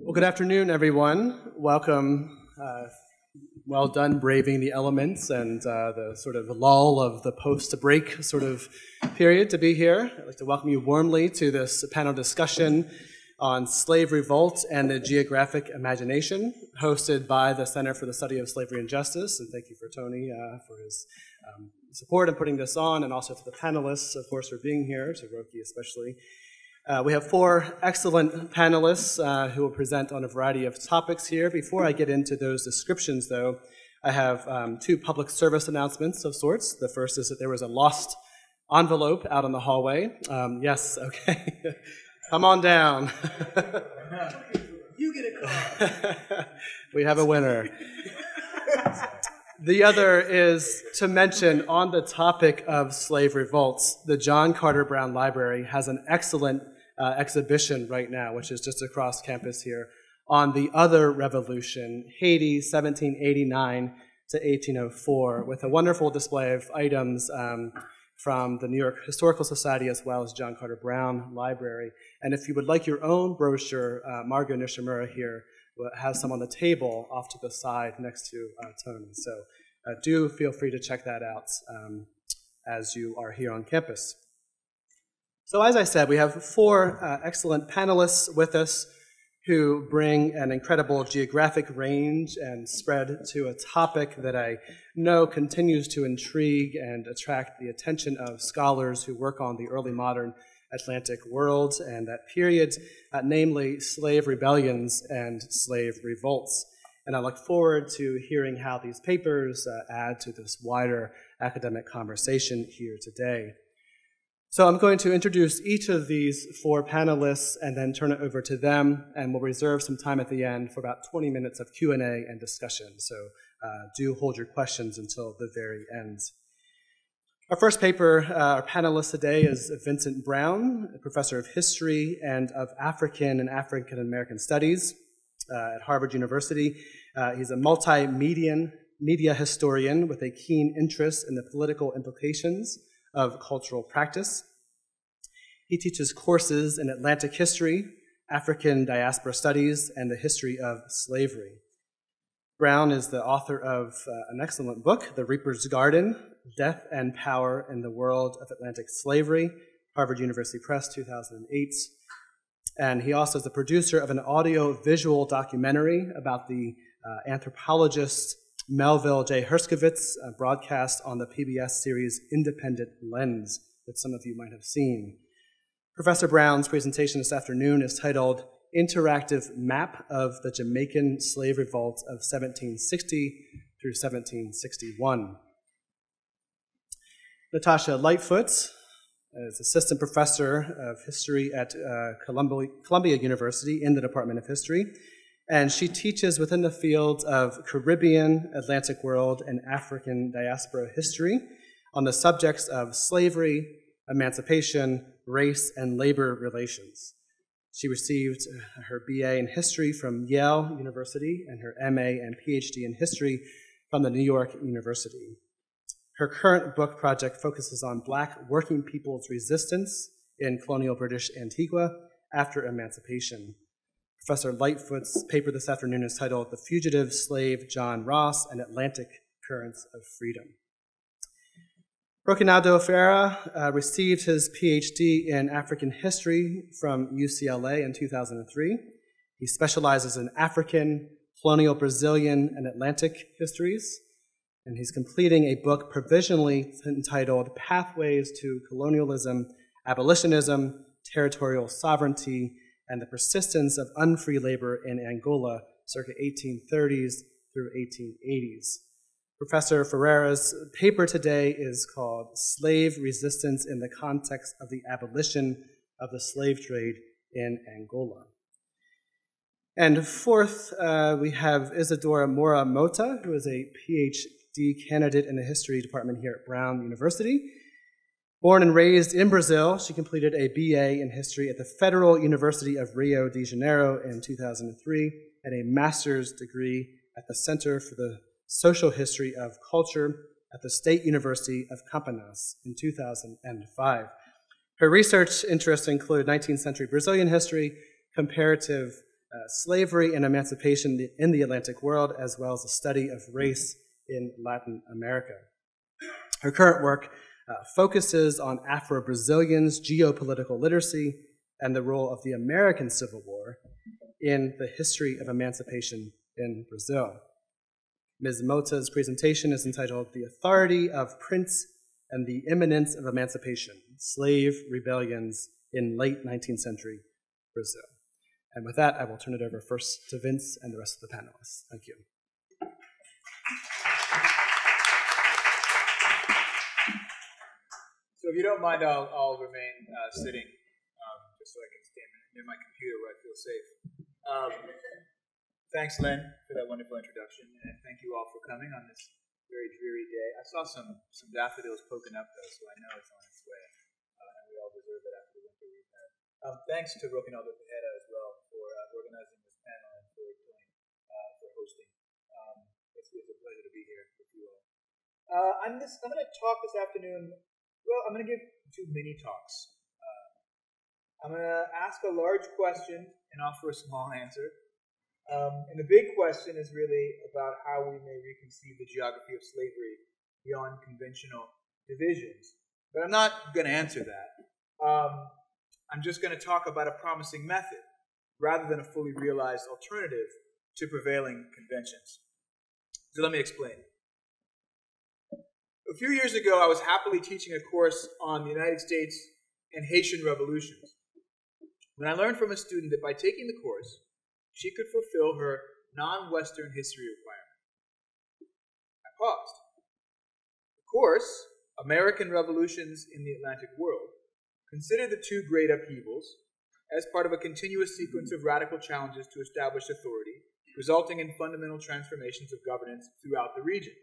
Well, good afternoon, everyone. Welcome. Well done braving the elements and the sort of lull of the post-break sort of period to be here. I'd like to welcome you warmly to this panel discussion on slave revolt and the geographic imagination, hosted by the Center for the Study of Slavery and Justice. And thank you for Tony for his support in putting this on, and also to the panelists, of course, for being here, to Roki especially. We have four excellent panelists who will present on a variety of topics here. Before I get into those descriptions, though, I have two public service announcements of sorts. The first is that there was a lost envelope out in the hallway. Yes, okay. Come on down. You get a call. We have a winner. The other is to mention, on the topic of slave revolts, the John Carter Brown Library has an excellent exhibition right now, which is just across campus here, on the other revolution, Haiti, 1789 to 1804, with a wonderful display of items from the New York Historical Society as well as John Carter Brown Library. And if you would like your own brochure, Margot Nishimura here has some on the table off to the side next to Tony. So do feel free to check that out as you are here on campus. So as I said, we have four excellent panelists with us who bring an incredible geographic range and spread to a topic that I know continues to intrigue and attract the attention of scholars who work on the early modern Atlantic world and that period, namely slave rebellions and slave revolts. And I look forward to hearing how these papers add to this wider academic conversation here today. So I'm going to introduce each of these four panelists and then turn it over to them, and we'll reserve some time at the end for about 20 minutes of Q&A and discussion. So do hold your questions until the very end. Our first our panelist today is Vincent Brown, a professor of history and of African and African American studies at Harvard University. He's a media historian with a keen interest in the political implications of cultural practice. He teaches courses in Atlantic history, African diaspora studies, and the history of slavery. Brown is the author of an excellent book, The Reaper's Garden, Death and Power in the World of Atlantic Slavery, Harvard University Press, 2008. And he also is the producer of an audio-visual documentary about the anthropologist Melville J. Herskovits, broadcast on the PBS series Independent Lens, that some of you might have seen. Professor Brown's presentation this afternoon is titled Interactive Map of the Jamaican Slave Revolt of 1760 through 1761. Natasha Lightfoot is assistant professor of history at Columbia University in the Department of History, and she teaches within the fields of Caribbean, Atlantic world, and African diaspora history on the subjects of slavery, emancipation, race, and labor relations. She received her BA in history from Yale University and her MA and PhD in history from the New York University. Her current book project focuses on Black working people's resistance in colonial British Antigua after emancipation. Professor Lightfoot's paper this afternoon is titled The Fugitive Slave John Ross and Atlantic Currents of Freedom. Roquinaldo Ferreira received his PhD in African history from UCLA in 2003. He specializes in African, colonial Brazilian, and Atlantic histories, and he's completing a book provisionally entitled Pathways to Colonialism, Abolitionism, Territorial Sovereignty, and the Persistence of Unfree Labor in Angola, circa 1830s through 1880s. Professor Ferreira's paper today is called Slave Resistance in the Context of the Abolition of the Slave Trade in Angola. And fourth, we have Isadora Mota, who is a PhD candidate in the history department here at Brown University. Born and raised in Brazil, she completed a BA in history at the Federal University of Rio de Janeiro in 2003 and a master's degree at the Center for the Social History of Culture at the State University of Campinas in 2005. Her research interests include 19th century Brazilian history, comparative slavery and emancipation in the Atlantic world, as well as a study of race in Latin America. Her current work focuses on Afro-Brazilians' geopolitical literacy and the role of the American Civil War in the history of emancipation in Brazil. Ms. Mota's presentation is entitled "The Authority of Prince and the Imminence of Emancipation, Slave Rebellions in Late 19th Century Brazil." And with that, I will turn it over first to Vince and the rest of the panelists. Thank you. So if you don't mind, I'll remain sitting, just so I can stand near my computer where I feel safe. Thanks, Len, for that wonderful introduction, and thank you all for coming on this very dreary day. I saw some daffodils poking up, though, so I know it's on its way, and we all deserve it after the winter we've had. Thanks to Roquinaldo as well for organizing this panel and for hosting. It's a pleasure to be here with you all. I'm going to talk this afternoon. Well, I'm going to give two mini talks. I'm going to ask a large question and offer a small answer. And the big question is really about how we may reconceive the geography of slavery beyond conventional divisions. But I'm not going to answer that. I'm just going to talk about a promising method rather than a fully realized alternative to prevailing conventions. So let me explain. A few years ago, I was happily teaching a course on the United States and Haitian revolutions when I learned from a student that by taking the course, she could fulfill her non-Western history requirement. I paused. The course, American Revolutions in the Atlantic World, considered the two great upheavals as part of a continuous sequence of radical challenges to established authority, resulting in fundamental transformations of governance throughout the region.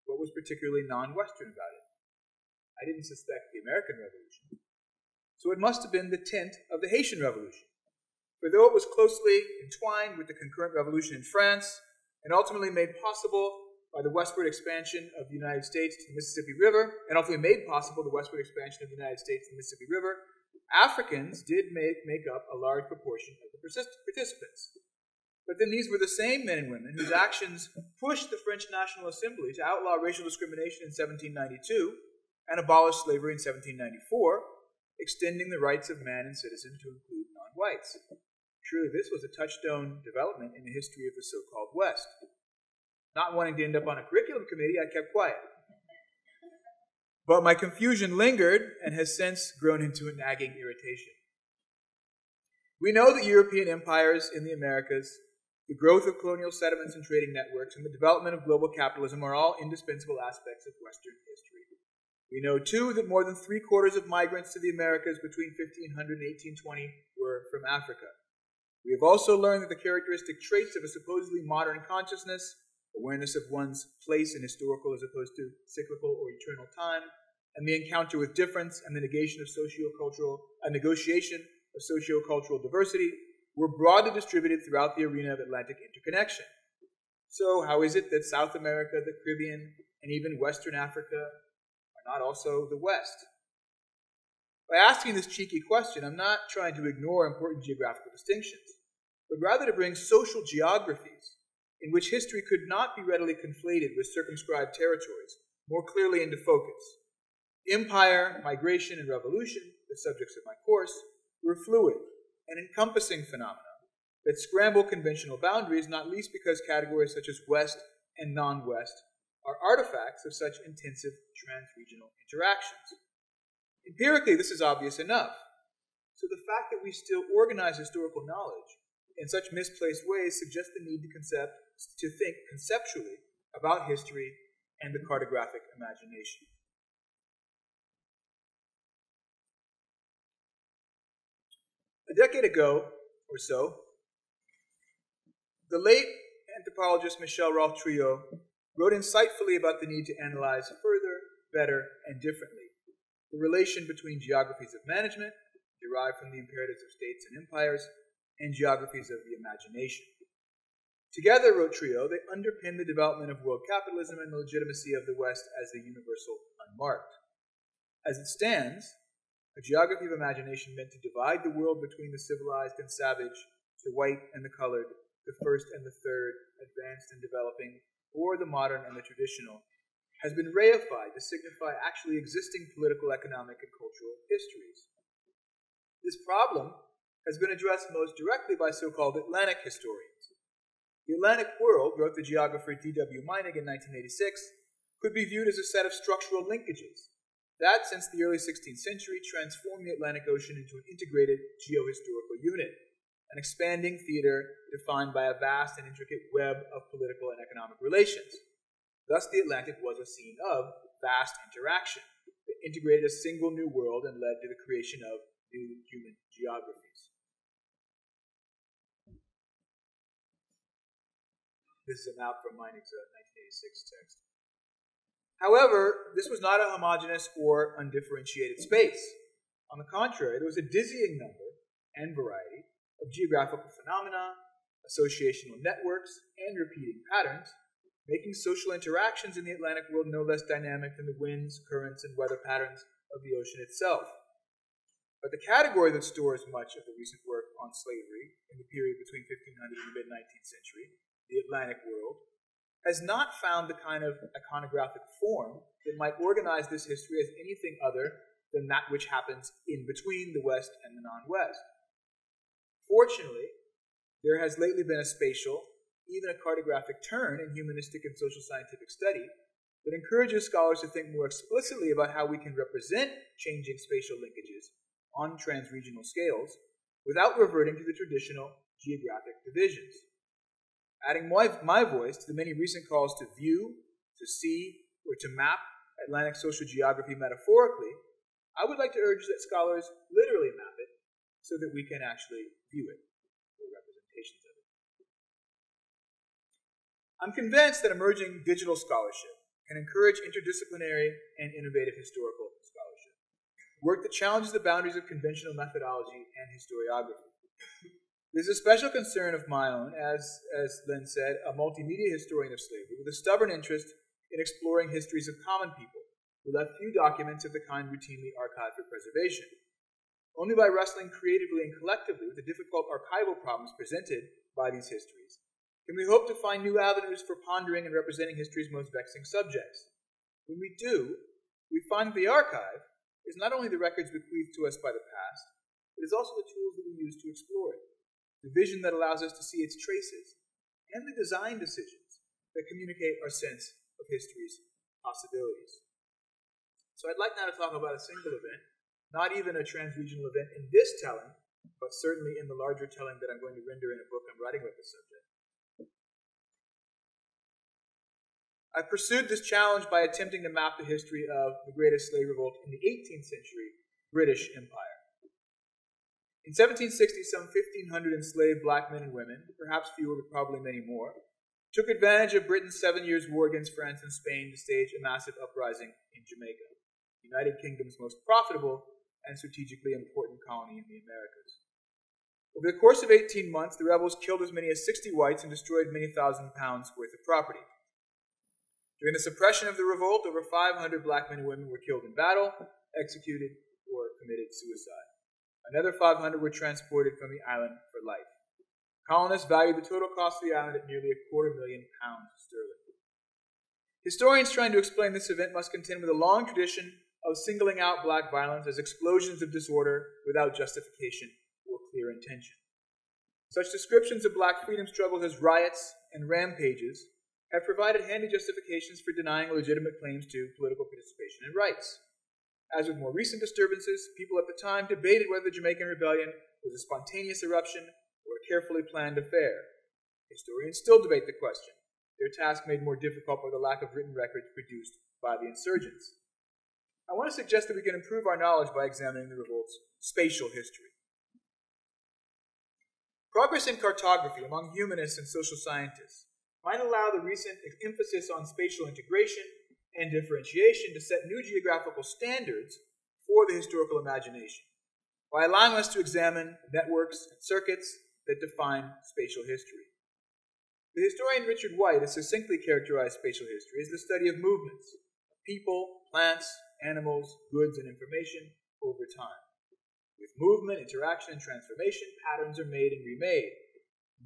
What was particularly non-Western about it? I didn't suspect the American Revolution, so it must have been the tint of the Haitian Revolution. For though it was closely entwined with the concurrent revolution in France, and ultimately made possible by the westward expansion of the United States to the Mississippi River, Africans did make up a large proportion of the participants. But then these were the same men and women whose actions pushed the French National Assembly to outlaw racial discrimination in 1792 and abolish slavery in 1794, extending the rights of man and citizen to include non-whites. Surely this was a touchstone development in the history of the so-called West. Not wanting to end up on a curriculum committee, I kept quiet. But my confusion lingered and has since grown into a nagging irritation. We know that European empires in the Americas, the growth of colonial settlements and trading networks, and the development of global capitalism are all indispensable aspects of Western history. We know, too, that more than 3/4 of migrants to the Americas between 1500 and 1820 were from Africa. We have also learned that the characteristic traits of a supposedly modern consciousness, awareness of one's place in historical as opposed to cyclical or eternal time, and the encounter with difference and the negotiation of socio-cultural diversity, were broadly distributed throughout the arena of Atlantic interconnection. So how is it that South America, the Caribbean, and even Western Africa are not also the West? By asking this cheeky question, I'm not trying to ignore important geographical distinctions, but rather to bring social geographies in which history could not be readily conflated with circumscribed territories more clearly into focus. Empire, migration, and revolution, the subjects of my course, were fluid and encompassing phenomena that scramble conventional boundaries, not least because categories such as West and non-West are artifacts of such intensive trans-regional interactions. Empirically, this is obvious enough. So the fact that we still organize historical knowledge in such misplaced ways suggests the need to think conceptually about history and the cartographic imagination. A decade ago, or so, the late anthropologist Michel Rolfe-Trio wrote insightfully about the need to analyze further, better, and differently the relation between geographies of management, derived from the imperatives of states and empires, and geographies of the imagination. Together, wrote Trio, they underpin the development of world capitalism and the legitimacy of the West as the universal unmarked. As it stands, a geography of imagination meant to divide the world between the civilized and savage the white and the colored, the first and the third, advanced and developing, or the modern and the traditional, has been reified to signify actually existing political, economic, and cultural histories. This problem has been addressed most directly by so-called Atlantic historians. The Atlantic world, wrote the geographer D.W. Meinig in 1986, could be viewed as a set of structural linkages that, since the early 16th century, transformed the Atlantic Ocean into an integrated geohistorical unit, an expanding theater defined by a vast and intricate web of political and economic relations. Thus, the Atlantic was a scene of vast interaction that integrated a single new world and led to the creation of new human geographies. This is a map from Meinig's 1986 text. However, this was not a homogeneous or undifferentiated space. On the contrary, there was a dizzying number and variety of geographical phenomena, associational networks, and repeating patterns, making social interactions in the Atlantic world no less dynamic than the winds, currents, and weather patterns of the ocean itself. But the category that stores much of the recent work on slavery in the period between 1500 and the mid-19th century, the Atlantic world, has not found the kind of iconographic form that might organize this history as anything other than that which happens in between the West and the non-West. Fortunately, there has lately been a spatial, even a cartographic turn in humanistic and social scientific study that encourages scholars to think more explicitly about how we can represent changing spatial linkages on transregional scales without reverting to the traditional geographic divisions. Adding my voice to the many recent calls to view, to see, or to map Atlantic social geography metaphorically, I would like to urge that scholars literally map it so that we can actually view it, or representations of it. I'm convinced that emerging digital scholarship can encourage interdisciplinary and innovative historical scholarship, work that challenges the boundaries of conventional methodology and historiography. There's a special concern of my own, as Lynn said, a multimedia historian of slavery, with a stubborn interest in exploring histories of common people who left few documents of the kind routinely archived for preservation. Only by wrestling creatively and collectively with the difficult archival problems presented by these histories can we hope to find new avenues for pondering and representing history's most vexing subjects. When we do, we find that the archive is not only the records bequeathed to us by the past, it is also the tools that we use to explore it, the vision that allows us to see its traces, and the design decisions that communicate our sense of history's possibilities. So I'd like now to talk about a single event, not even a transregional event in this telling, but certainly in the larger telling that I'm going to render in a book I'm writing about the subject. I've pursued this challenge by attempting to map the history of the greatest slave revolt in the 18th century British Empire. In 1760, some 1,500 enslaved black men and women, perhaps fewer but probably many more, took advantage of Britain's 7 Years' War against France and Spain to stage a massive uprising in Jamaica, the United Kingdom's most profitable and strategically important colony in the Americas. Over the course of 18 months, the rebels killed as many as 60 whites and destroyed many thousand pounds worth of property. During the suppression of the revolt, over 500 black men and women were killed in battle, executed, or committed suicide. Another 500 were transported from the island for life. Colonists valued the total cost of the island at nearly £250,000 sterling. Historians trying to explain this event must contend with a long tradition of singling out black violence as explosions of disorder without justification or clear intention. Such descriptions of black freedom struggles as riots and rampages have provided handy justifications for denying legitimate claims to political participation and rights. As with more recent disturbances, people at the time debated whether the Jamaican rebellion was a spontaneous eruption or a carefully planned affair. Historians still debate the question, their task made more difficult by the lack of written records produced by the insurgents. I want to suggest that we can improve our knowledge by examining the revolt's spatial history. Progress in cartography among humanists and social scientists might allow the recent emphasis on spatial integration and differentiation to set new geographical standards for the historical imagination, by allowing us to examine networks and circuits that define spatial history. The historian Richard White has succinctly characterized spatial history as the study of movements of people, plants, animals, goods, and information over time. With movement, interaction, and transformation, patterns are made and remade,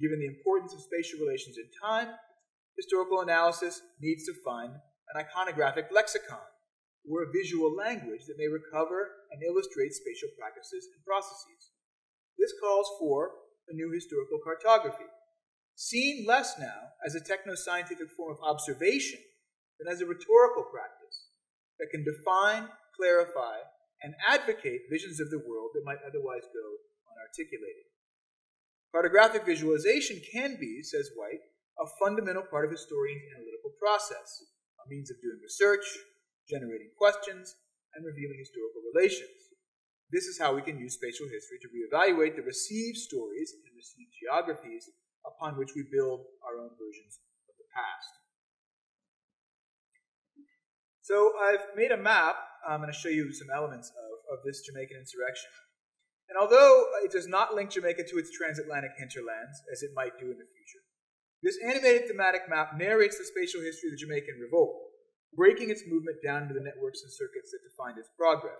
Given the importance of spatial relations in time, historical analysis needs to find an iconographic lexicon, or a visual language that may recover and illustrate spatial practices and processes. This calls for a new historical cartography, seen less now as a techno-scientific form of observation than as a rhetorical practice that can define, clarify, and advocate visions of the world that might otherwise go unarticulated. Cartographic visualization can be, says White, a fundamental part of historians' analytical process, a means of doing research, generating questions, and revealing historical relations. This is how we can use spatial history to reevaluate the received stories and received geographies upon which we build our own versions of the past. So I've made a map. I'm going to show you some elements of this Jamaican insurrection. And although it does not link Jamaica to its transatlantic hinterlands, as it might do in the future, this animated thematic map narrates the spatial history of the Jamaican revolt, breaking its movement down into the networks and circuits that defined its progress.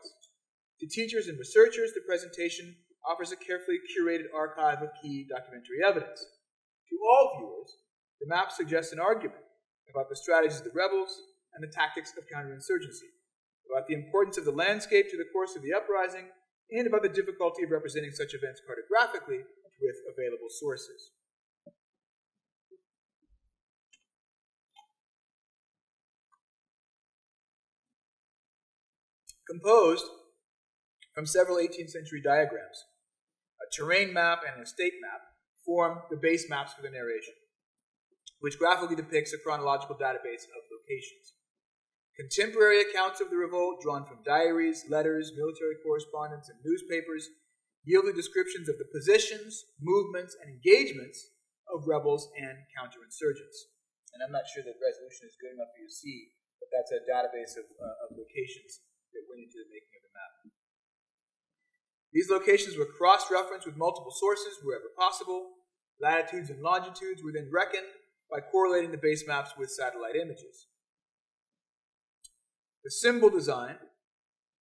To teachers and researchers, the presentation offers a carefully curated archive of key documentary evidence. To all viewers, the map suggests an argument about the strategies of the rebels and the tactics of counterinsurgency, about the importance of the landscape to the course of the uprising, and about the difficulty of representing such events cartographically with available sources. Composed from several 18th century diagrams, a terrain map and an estate map form the base maps for the narration, which graphically depicts a chronological database of locations. Contemporary accounts of the revolt, drawn from diaries, letters, military correspondence, and newspapers, yielded descriptions of the positions, movements, and engagements of rebels and counterinsurgents. And I'm not sure that resolution is good enough for you to see, but that's a database of locations that went into the making of the map. These locations were cross-referenced with multiple sources wherever possible. Latitudes and longitudes were then reckoned by correlating the base maps with satellite images. The symbol design,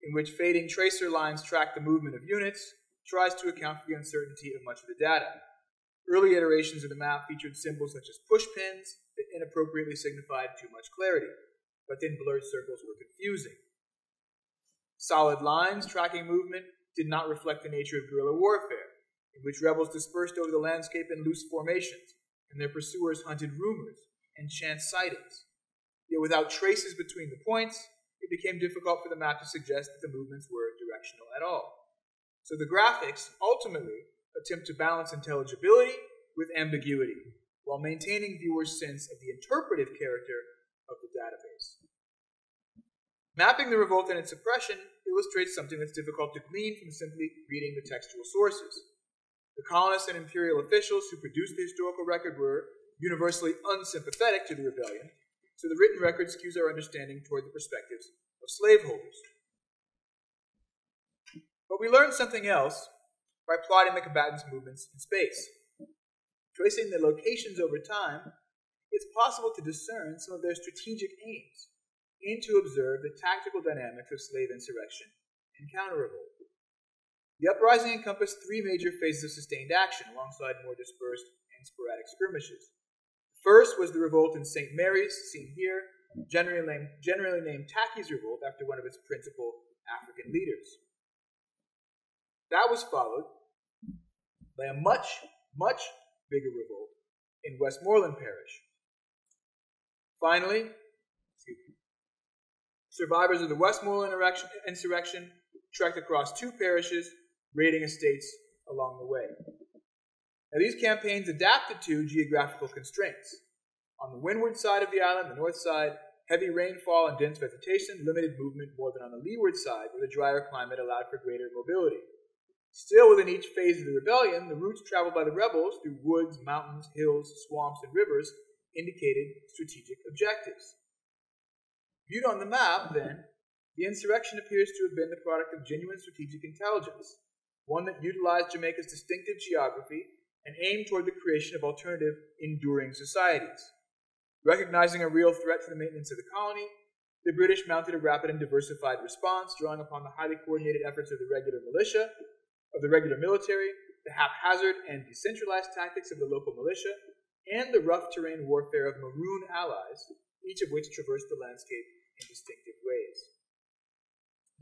in which fading tracer lines track the movement of units, tries to account for the uncertainty of much of the data. Early iterations of the map featured symbols such as push pins that inappropriately signified too much clarity, but then blurred circles were confusing. Solid lines tracking movement did not reflect the nature of guerrilla warfare, in which rebels dispersed over the landscape in loose formations, and their pursuers hunted rumors and chance sightings. Yet without traces between the points, it became difficult for the map to suggest that the movements were directional at all. So the graphics ultimately attempt to balance intelligibility with ambiguity, while maintaining viewers' sense of the interpretive character of the database. Mapping the revolt and its suppression illustrates something that's difficult to glean from simply reading the textual sources. The colonists and imperial officials who produced the historical record were universally unsympathetic to the rebellion, so the written record skews our understanding toward the perspectives of slaveholders. But we learned something else by plotting the combatants' movements in space. Tracing their locations over time, it's possible to discern some of their strategic aims and to observe the tactical dynamics of slave insurrection and counter-revolt. The uprising encompassed three major phases of sustained action alongside more dispersed and sporadic skirmishes. First was the revolt in St. Mary's, seen here, generally named Tacky's Revolt after one of its principal African leaders. That was followed by a much, much bigger revolt in Westmoreland Parish. Finally, survivors of the Westmoreland insurrection trekked across two parishes, raiding estates along the way. Now, these campaigns adapted to geographical constraints. On the windward side of the island, the north side, heavy rainfall and dense vegetation limited movement more than on the leeward side, where the drier climate allowed for greater mobility. Still, within each phase of the rebellion, the routes traveled by the rebels through woods, mountains, hills, swamps, and rivers indicated strategic objectives. Viewed on the map, then, the insurrection appears to have been the product of genuine strategic intelligence, one that utilized Jamaica's distinctive geography and aimed toward the creation of alternative, enduring societies. Recognizing a real threat to the maintenance of the colony, the British mounted a rapid and diversified response, drawing upon the highly coordinated efforts of the regular militia, of the regular military, the haphazard and decentralized tactics of the local militia, and the rough terrain warfare of maroon allies, each of which traversed the landscape in distinctive ways.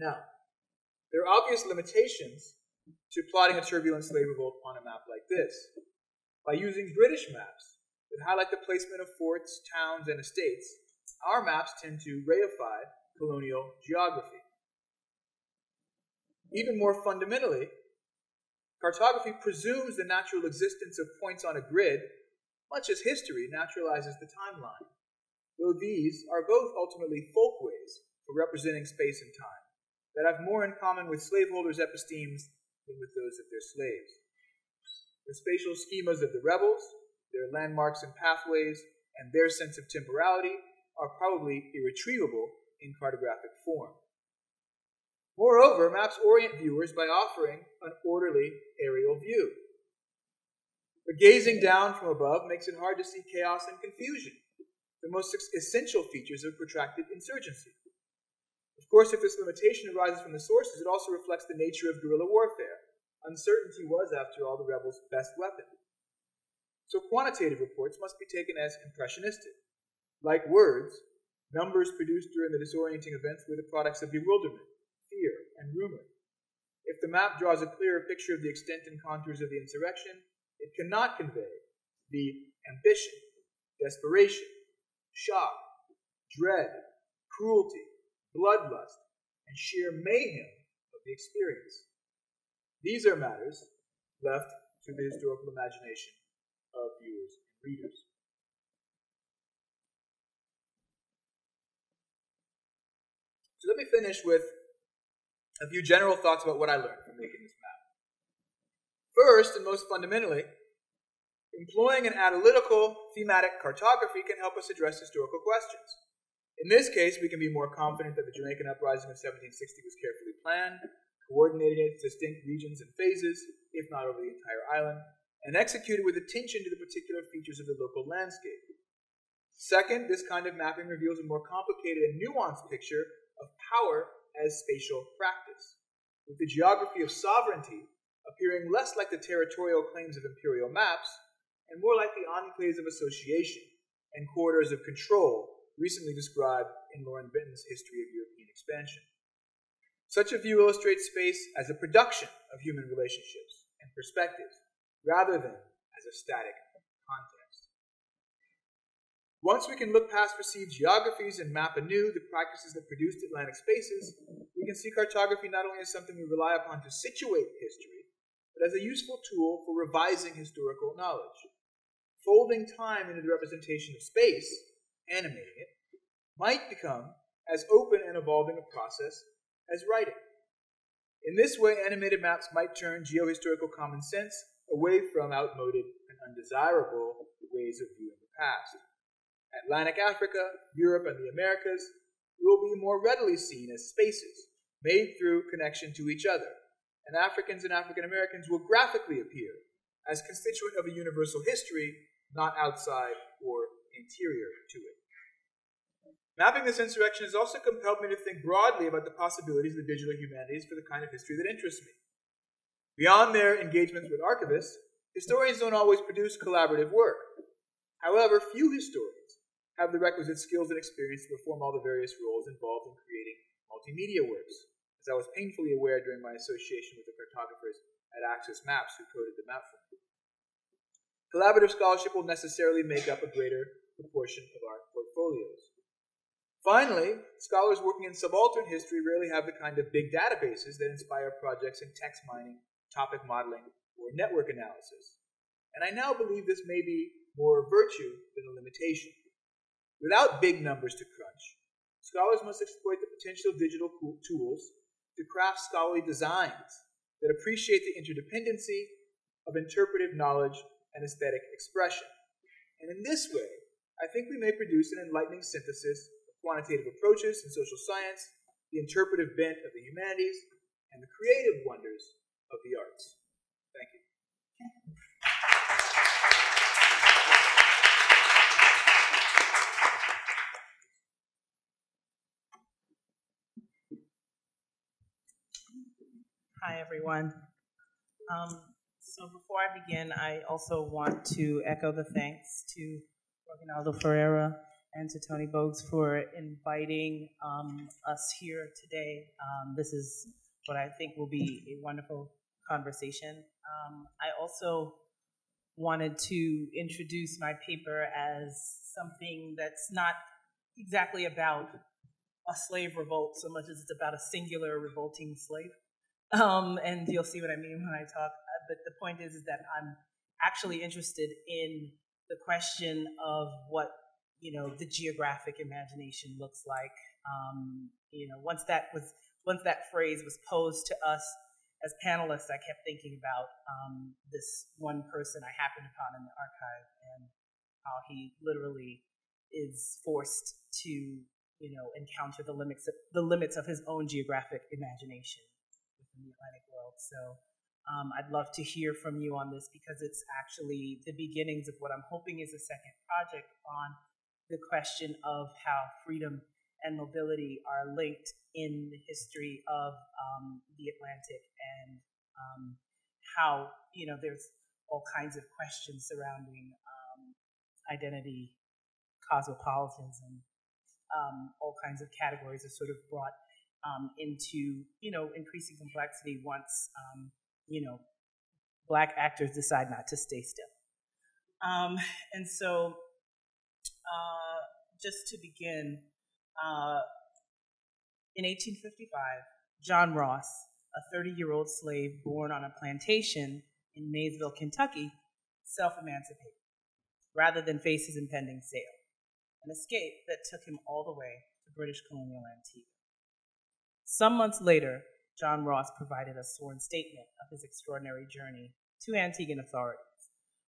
Now, there are obvious limitations to plotting a turbulent slave revolt on a map like this. By using British maps that highlight the placement of forts, towns, and estates, our maps tend to reify colonial geography. Even more fundamentally, cartography presumes the natural existence of points on a grid, much as history naturalizes the timeline, though these are both ultimately folkways for representing space and time that have more in common with slaveholders' epistemes than with those of their slaves. The spatial schemas of the rebels, their landmarks and pathways, and their sense of temporality are probably irretrievable in cartographic form. Moreover, maps orient viewers by offering an orderly aerial view. But gazing down from above makes it hard to see chaos and confusion, the most essential features of protracted insurgency. Of course, if this limitation arises from the sources, it also reflects the nature of guerrilla warfare. Uncertainty was, after all, the rebels' best weapon. So quantitative reports must be taken as impressionistic. Like words, numbers produced during the disorienting events were the products of bewilderment, fear, and rumor. If the map draws a clearer picture of the extent and contours of the insurrection, it cannot convey the ambition, desperation, shock, dread, cruelty, bloodlust, and sheer mayhem of the experience. These are matters left to the historical imagination of viewers and readers. So let me finish with a few general thoughts about what I learned from making this map. First, and most fundamentally, employing an analytical, thematic cartography can help us address historical questions. In this case, we can be more confident that the Jamaican uprising of 1760 was carefully planned, coordinated its distinct regions and phases, if not over the entire island, and executed with attention to the particular features of the local landscape. Second, this kind of mapping reveals a more complicated and nuanced picture of power as spatial practice, with the geography of sovereignty appearing less like the territorial claims of imperial maps and more like the enclaves of association and corridors of control recently described in Lauren Benton's History of European Expansion. Such a view illustrates space as a production of human relationships and perspectives, rather than as a static context. Once we can look past perceived geographies and map anew the practices that produced Atlantic spaces, we can see cartography not only as something we rely upon to situate history, but as a useful tool for revising historical knowledge. Folding time into the representation of space, animating it, might become as open and evolving a process as writing. In this way, animated maps might turn geohistorical common sense away from outmoded and undesirable ways of viewing the past. Atlantic Africa, Europe, and the Americas will be more readily seen as spaces made through connection to each other, and Africans and African Americans will graphically appear as constituent of a universal history, not outside or interior to it. Mapping this insurrection has also compelled me to think broadly about the possibilities of the digital humanities for the kind of history that interests me. Beyond their engagements with archivists, historians don't always produce collaborative work. However, few historians have the requisite skills and experience to perform all the various roles involved in creating multimedia works, as I was painfully aware during my association with the cartographers at Axis Maps who coded the map for me. Collaborative scholarship will necessarily make up a greater proportion of our portfolios. Finally, scholars working in subaltern history rarely have the kind of big databases that inspire projects in text mining, topic modeling, or network analysis. And I now believe this may be more a virtue than a limitation. Without big numbers to crunch, scholars must exploit the potential digital tools to craft scholarly designs that appreciate the interdependency of interpretive knowledge and aesthetic expression. And in this way, I think we may produce an enlightening synthesis of quantitative approaches in social science, the interpretive bent of the humanities, and the creative wonders of the arts. Thank you. Hi, everyone. So before I begin, I also want to echo the thanks to Roquinaldo Ferreira and to Tony Bogues for inviting us here today. This is what I think will be a wonderful conversation. I also wanted to introduce my paper as something that's not exactly about a slave revolt so much as it's about a singular revolting slave. And you'll see what I mean when I talk. But the point is that I'm actually interested in the question of what, the geographic imagination looks like. Once that phrase was posed to us as panelists, I kept thinking about this one person I happened upon in the archive and how he literally is forced to, encounter the limits of his own geographic imagination within the Atlantic world. So I'd love to hear from you on this because it's actually the beginnings of what I'm hoping is a second project on the question of how freedom and mobility are linked in the history of the Atlantic and how, there's all kinds of questions surrounding identity, cosmopolitanism, all kinds of categories are sort of brought into, increasing complexity once, Black actors decide not to stay still. And so just to begin, in 1855, John Ross, a 30-year-old slave born on a plantation in Maysville, Kentucky, self-emancipated rather than face his impending sale, an escape that took him all the way to British colonial Antigua. Some months later, John Ross provided a sworn statement of his extraordinary journey to Antiguan authorities,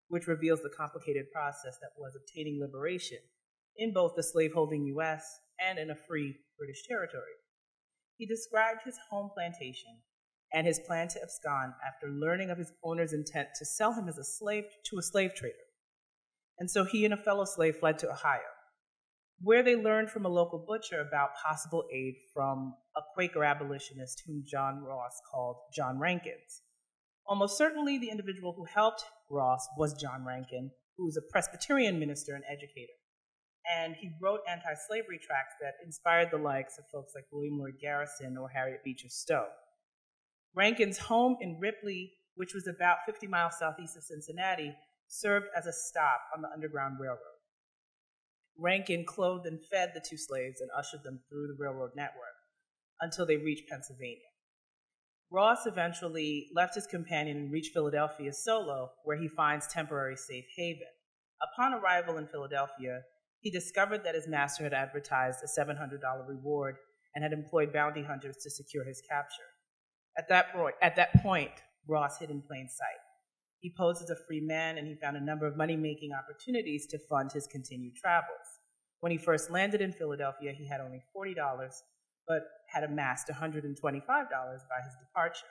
which reveals the complicated process that was obtaining liberation in both the slaveholding U.S. and in a free British territory. He described his home plantation and his plan to abscond after learning of his owner's intent to sell him as a slave to a slave trader. And so he and a fellow slave fled to Ohio, where they learned from a local butcher about possible aid from a Quaker abolitionist whom John Ross called John Rankins. Almost certainly the individual who helped Ross was John Rankin, who was a Presbyterian minister and educator. And he wrote anti-slavery tracts that inspired the likes of folks like William Lloyd Garrison or Harriet Beecher Stowe. Rankin's home in Ripley, which was about 50 miles southeast of Cincinnati, served as a stop on the Underground Railroad. Rankin clothed and fed the two slaves and ushered them through the railroad network until they reached Pennsylvania. Ross eventually left his companion and reached Philadelphia solo, where he finds temporary safe haven. Upon arrival in Philadelphia, he discovered that his master had advertised a $700 reward and had employed bounty hunters to secure his capture. At that point, Ross hid in plain sight. He posed as a free man, and he found a number of money-making opportunities to fund his continued travels. When he first landed in Philadelphia, he had only $40, but had amassed $125 by his departure.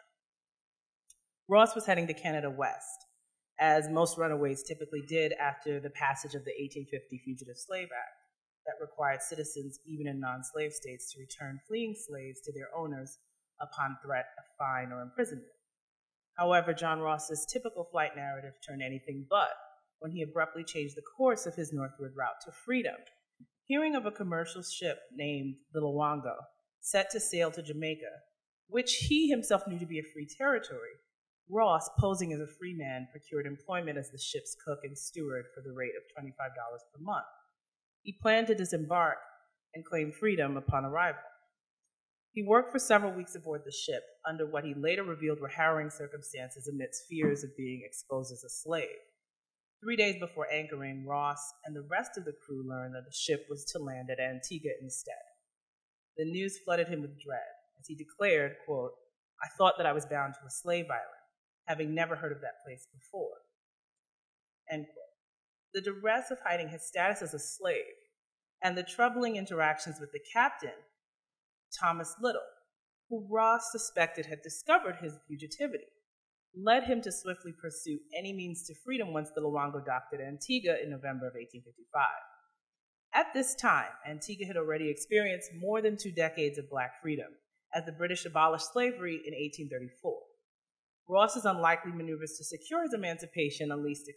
Ross was heading to Canada West, as most runaways typically did after the passage of the 1850 Fugitive Slave Act, that required citizens, even in non-slave states, to return fleeing slaves to their owners upon threat of fine or imprisonment. However, John Ross's typical flight narrative turned anything but when he abruptly changed the course of his northward route to freedom. Hearing of a commercial ship named the Luongo, set to sail to Jamaica, which he himself knew to be a free territory, Ross, posing as a free man, procured employment as the ship's cook and steward for the rate of $25 per month. He planned to disembark and claim freedom upon arrival. He worked for several weeks aboard the ship under what he later revealed were harrowing circumstances amidst fears of being exposed as a slave. 3 days before anchoring, Ross and the rest of the crew learned that the ship was to land at Antigua instead. The news flooded him with dread, as he declared, quote, "I thought that I was bound to a slave island, having never heard of that place before." End quote. The duress of hiding his status as a slave and the troubling interactions with the captain, Thomas Little, who Ross suspected had discovered his fugitivity, led him to swiftly pursue any means to freedom once the Luongo docked at Antigua in November of 1855. At this time, Antigua had already experienced more than 2 decades of Black freedom, as the British abolished slavery in 1834. Ross's unlikely maneuvers to secure his emancipation unleashed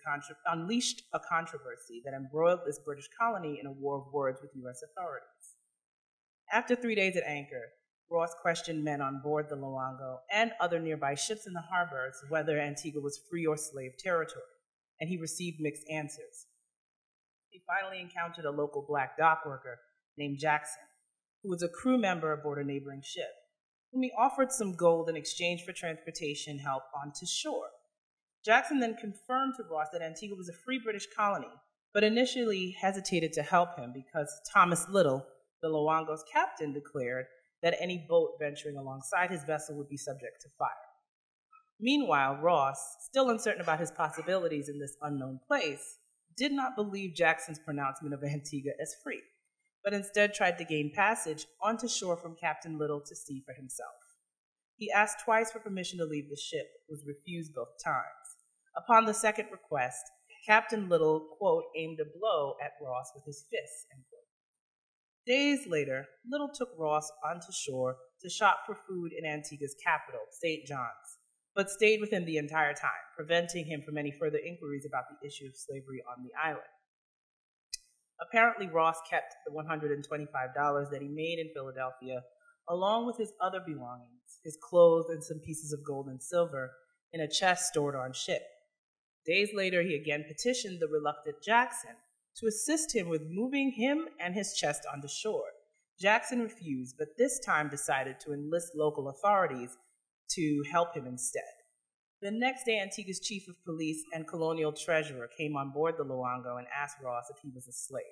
a controversy that embroiled this British colony in a war of words with U.S. authorities. After 3 days at anchor, Ross questioned men on board the Luongo and other nearby ships in the harbors whether Antigua was free or slave territory, and he received mixed answers. He finally encountered a local black dock worker named Jackson, who was a crew member aboard a neighboring ship, whom he offered some gold in exchange for transportation help onto shore. Jackson then confirmed to Ross that Antigua was a free British colony, but initially hesitated to help him because Thomas Little, the Luongo's captain, declared that any boat venturing alongside his vessel would be subject to fire. Meanwhile, Ross, still uncertain about his possibilities in this unknown place, did not believe Jackson's pronouncement of Antigua as free, but instead tried to gain passage onto shore from Captain Little to see for himself. He asked twice for permission to leave the ship, was refused both times. Upon the second request, Captain Little, quote, aimed a blow at Ross with his fists, end quote. Days later, Little took Ross onto shore to shop for food in Antigua's capital, St. John's, but stayed with him the entire time, preventing him from any further inquiries about the issue of slavery on the island. Apparently, Ross kept the $125 that he made in Philadelphia, along with his other belongings, his clothes and some pieces of gold and silver, in a chest stored on ship. Days later, he again petitioned the reluctant Jackson to assist him with moving him and his chest onto shore. Jackson refused, but this time decided to enlist local authorities to help him instead. The next day, Antigua's chief of police and colonial treasurer came on board the Luongo and asked Ross if he was a slave.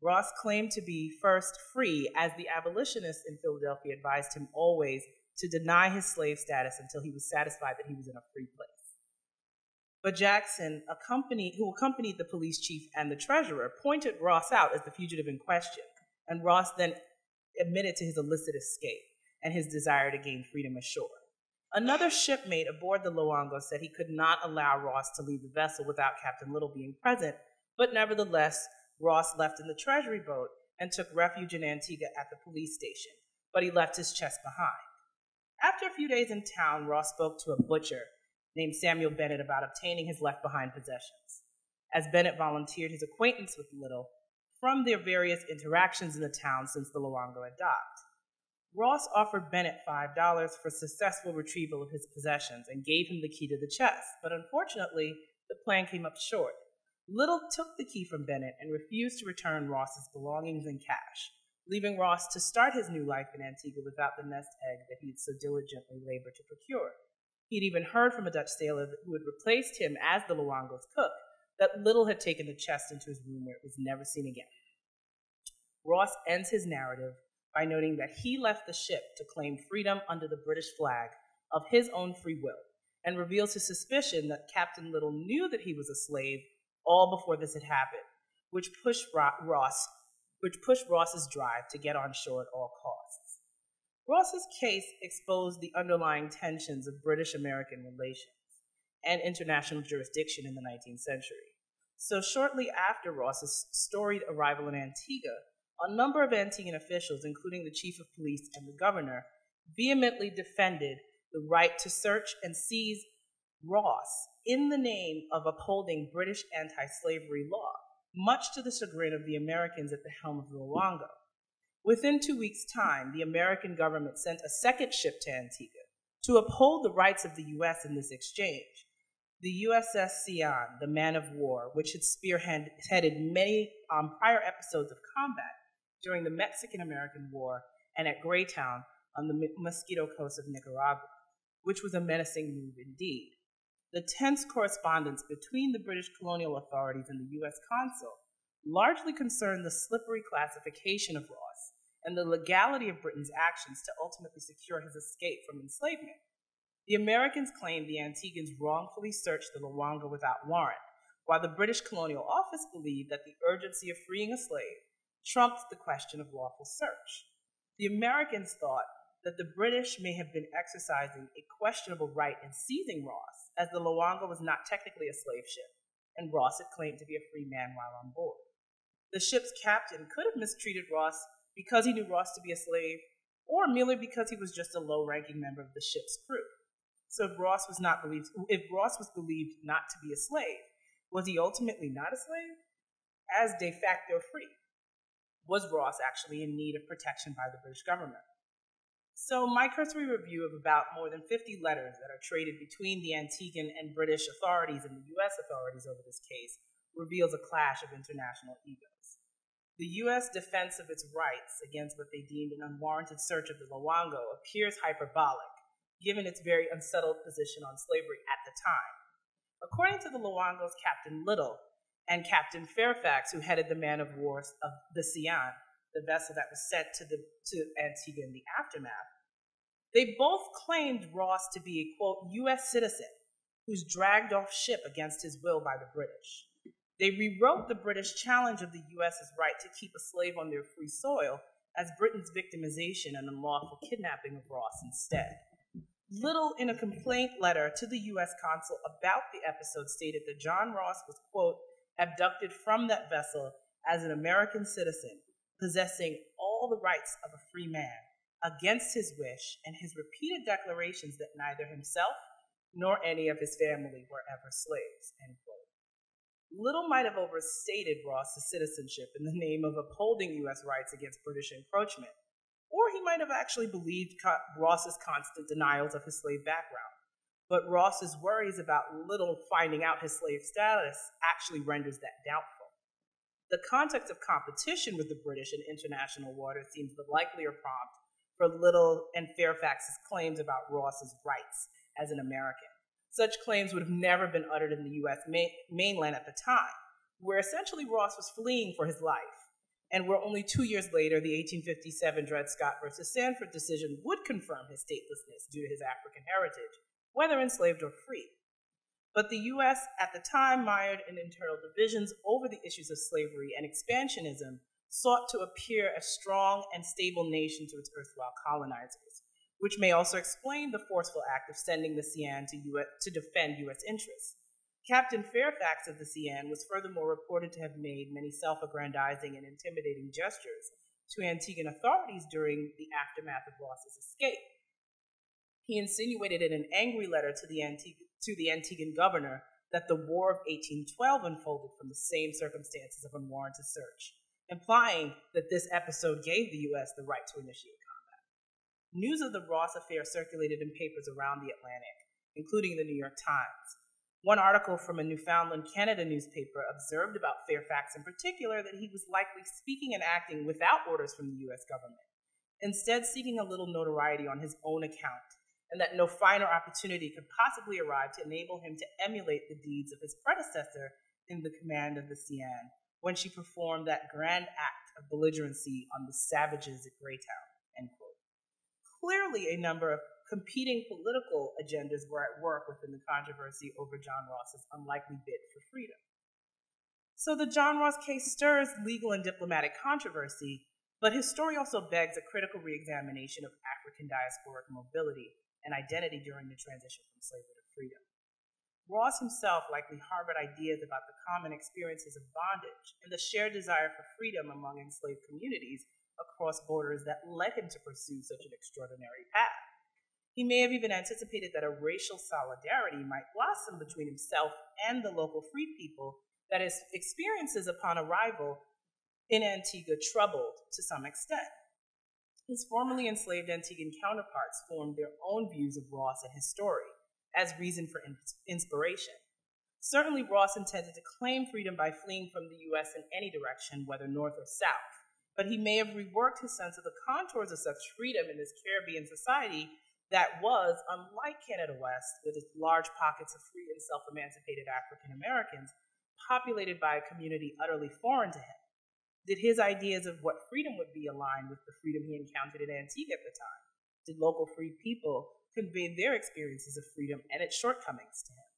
Ross claimed to be first free, as the abolitionists in Philadelphia advised him always to deny his slave status until he was satisfied that he was in a free place. But Jackson, who accompanied the police chief and the treasurer, pointed Ross out as the fugitive in question, and Ross then admitted to his illicit escape and his desire to gain freedom ashore. Another shipmate aboard the Luongo said he could not allow Ross to leave the vessel without Captain Little being present, but nevertheless, Ross left in the treasury boat and took refuge in Antigua at the police station, but he left his chest behind. After a few days in town, Ross spoke to a butcher named Samuel Bennett about obtaining his left-behind possessions. As Bennett volunteered his acquaintance with Little from their various interactions in the town since the Luongo had docked, Ross offered Bennett $5 for successful retrieval of his possessions and gave him the key to the chest, but unfortunately, the plan came up short. Little took the key from Bennett and refused to return Ross's belongings and cash, leaving Ross to start his new life in Antigua without the nest egg that he had so diligently labored to procure. He'd even heard from a Dutch sailor who had replaced him as the Luongo's cook that Little had taken the chest into his room where it was never seen again. Ross ends his narrative by noting that he left the ship to claim freedom under the British flag of his own free will, and reveals his suspicion that Captain Little knew that he was a slave all before this had happened, which pushed Ross's drive to get on shore at all costs. Ross's case exposed the underlying tensions of British-American relations and international jurisdiction in the 19th century. So shortly after Ross's storied arrival in Antigua, a number of Antiguan officials, including the chief of police and the governor, vehemently defended the right to search and seize Ross in the name of upholding British anti-slavery law, much to the chagrin of the Americans at the helm of the Luongo. Within 2 weeks' time, the American government sent a second ship to Antigua to uphold the rights of the U.S. in this exchange. The USS Sion, the man of war, which had spearheaded many prior episodes of combat during the Mexican-American War and at Greytown on the Mosquito Coast of Nicaragua, which was a menacing move indeed. The tense correspondence between the British colonial authorities and the U.S. consul largely concerned the slippery classification of Ross and the legality of Britain's actions to ultimately secure his escape from enslavement. The Americans claimed the Antiguans wrongfully searched the Luongo without warrant, while the British colonial office believed that the urgency of freeing a slave trumped the question of lawful search. The Americans thought that the British may have been exercising a questionable right in seizing Ross, as the Luongo was not technically a slave ship, and Ross had claimed to be a free man while on board. The ship's captain could have mistreated Ross because he knew Ross to be a slave, or merely because he was just a low-ranking member of the ship's crew. So if Ross was believed not to be a slave, was he ultimately not a slave? As de facto free, was Ross actually in need of protection by the British government? So my cursory review of about more than 50 letters that are traded between the Antiguan and British authorities and the US authorities over this case reveals a clash of international egos. The US defense of its rights against what they deemed an unwarranted search of the Luongo appears hyperbolic, given its very unsettled position on slavery at the time. According to the Luongo's Captain Little and Captain Fairfax, who headed the man of war of the Sian, the vessel that was sent to Antigua in the aftermath, they both claimed Ross to be a, quote, US citizen who's dragged off ship against his will by the British. They rewrote the British challenge of the US's right to keep a slave on their free soil as Britain's victimization and unlawful kidnapping of Ross instead. Little, in a complaint letter to the US consul about the episode, stated that John Ross was, quote, abducted from that vessel as an American citizen, possessing all the rights of a free man, against his wish, and his repeated declarations that neither himself nor any of his family were ever slaves, end quote. Little might have overstated Ross's citizenship in the name of upholding US rights against British encroachment, or he might have actually believed Ross's constant denials of his slave background. But Ross's worries about Little finding out his slave status actually renders that doubtful. The context of competition with the British in international waters seems the likelier prompt for Little and Fairfax's claims about Ross's rights as an American. Such claims would have never been uttered in the US mainland at the time, where essentially Ross was fleeing for his life, and where only 2 years later the 1857 Dred Scott versus Sandford decision would confirm his statelessness due to his African heritage, whether enslaved or free. But the US at the time, mired in internal divisions over the issues of slavery and expansionism, sought to appear a strong and stable nation to its erstwhile colonizers, which may also explain the forceful act of sending the Sian to defend US interests. Captain Fairfax of the Sian was furthermore reported to have made many self-aggrandizing and intimidating gestures to Antiguan authorities during the aftermath of Ross's escape. He insinuated in an angry letter to the Antiguan governor that the War of 1812 unfolded from the same circumstances of unwarranted search, implying that this episode gave the US the right to initiate combat. News of the Ross affair circulated in papers around the Atlantic, including the New York Times. One article from a Newfoundland, Canada newspaper observed about Fairfax in particular that he was likely speaking and acting without orders from the US government, instead seeking a little notoriety on his own account, and that no finer opportunity could possibly arrive to enable him to emulate the deeds of his predecessor in the command of the Sian, when she performed that grand act of belligerency on the savages at Greytown, end quote. Clearly, a number of competing political agendas were at work within the controversy over John Ross's unlikely bid for freedom. So the John Ross case stirs legal and diplomatic controversy, but his story also begs a critical reexamination of African diasporic mobility and identity during the transition from slavery to freedom. Ross himself likely harbored ideas about the common experiences of bondage and the shared desire for freedom among enslaved communities across borders that led him to pursue such an extraordinary path. He may have even anticipated that a racial solidarity might blossom between himself and the local free people that his experiences upon arrival in Antigua troubled to some extent. His formerly enslaved Antiguan counterparts formed their own views of Ross and his story as reason for inspiration. Certainly, Ross intended to claim freedom by fleeing from the US in any direction, whether north or south, but he may have reworked his sense of the contours of such freedom in this Caribbean society that was, unlike Canada West, with its large pockets of free and self-emancipated African Americans, populated by a community utterly foreign to him. Did his ideas of what freedom would be align with the freedom he encountered in Antigua at the time? Did local free people convey their experiences of freedom and its shortcomings to him?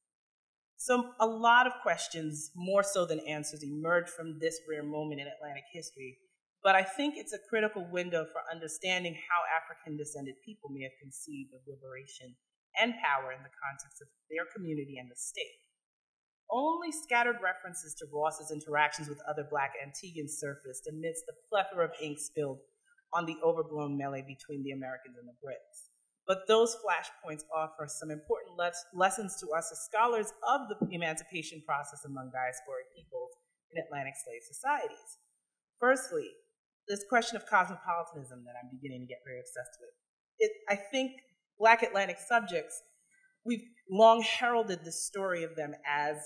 So a lot of questions, more so than answers, emerge from this rare moment in Atlantic history, but I think it's a critical window for understanding how African-descended people may have conceived of liberation and power in the context of their community and the state. Only scattered references to Ross's interactions with other Black Antiguans surfaced amidst the plethora of ink spilled on the overblown melee between the Americans and the Brits. But those flashpoints offer some important lessons to us as scholars of the emancipation process among diasporic peoples in Atlantic slave societies. Firstly, this question of cosmopolitanism that I'm beginning to get very obsessed with. I think Black Atlantic subjects, we've long heralded the story of them as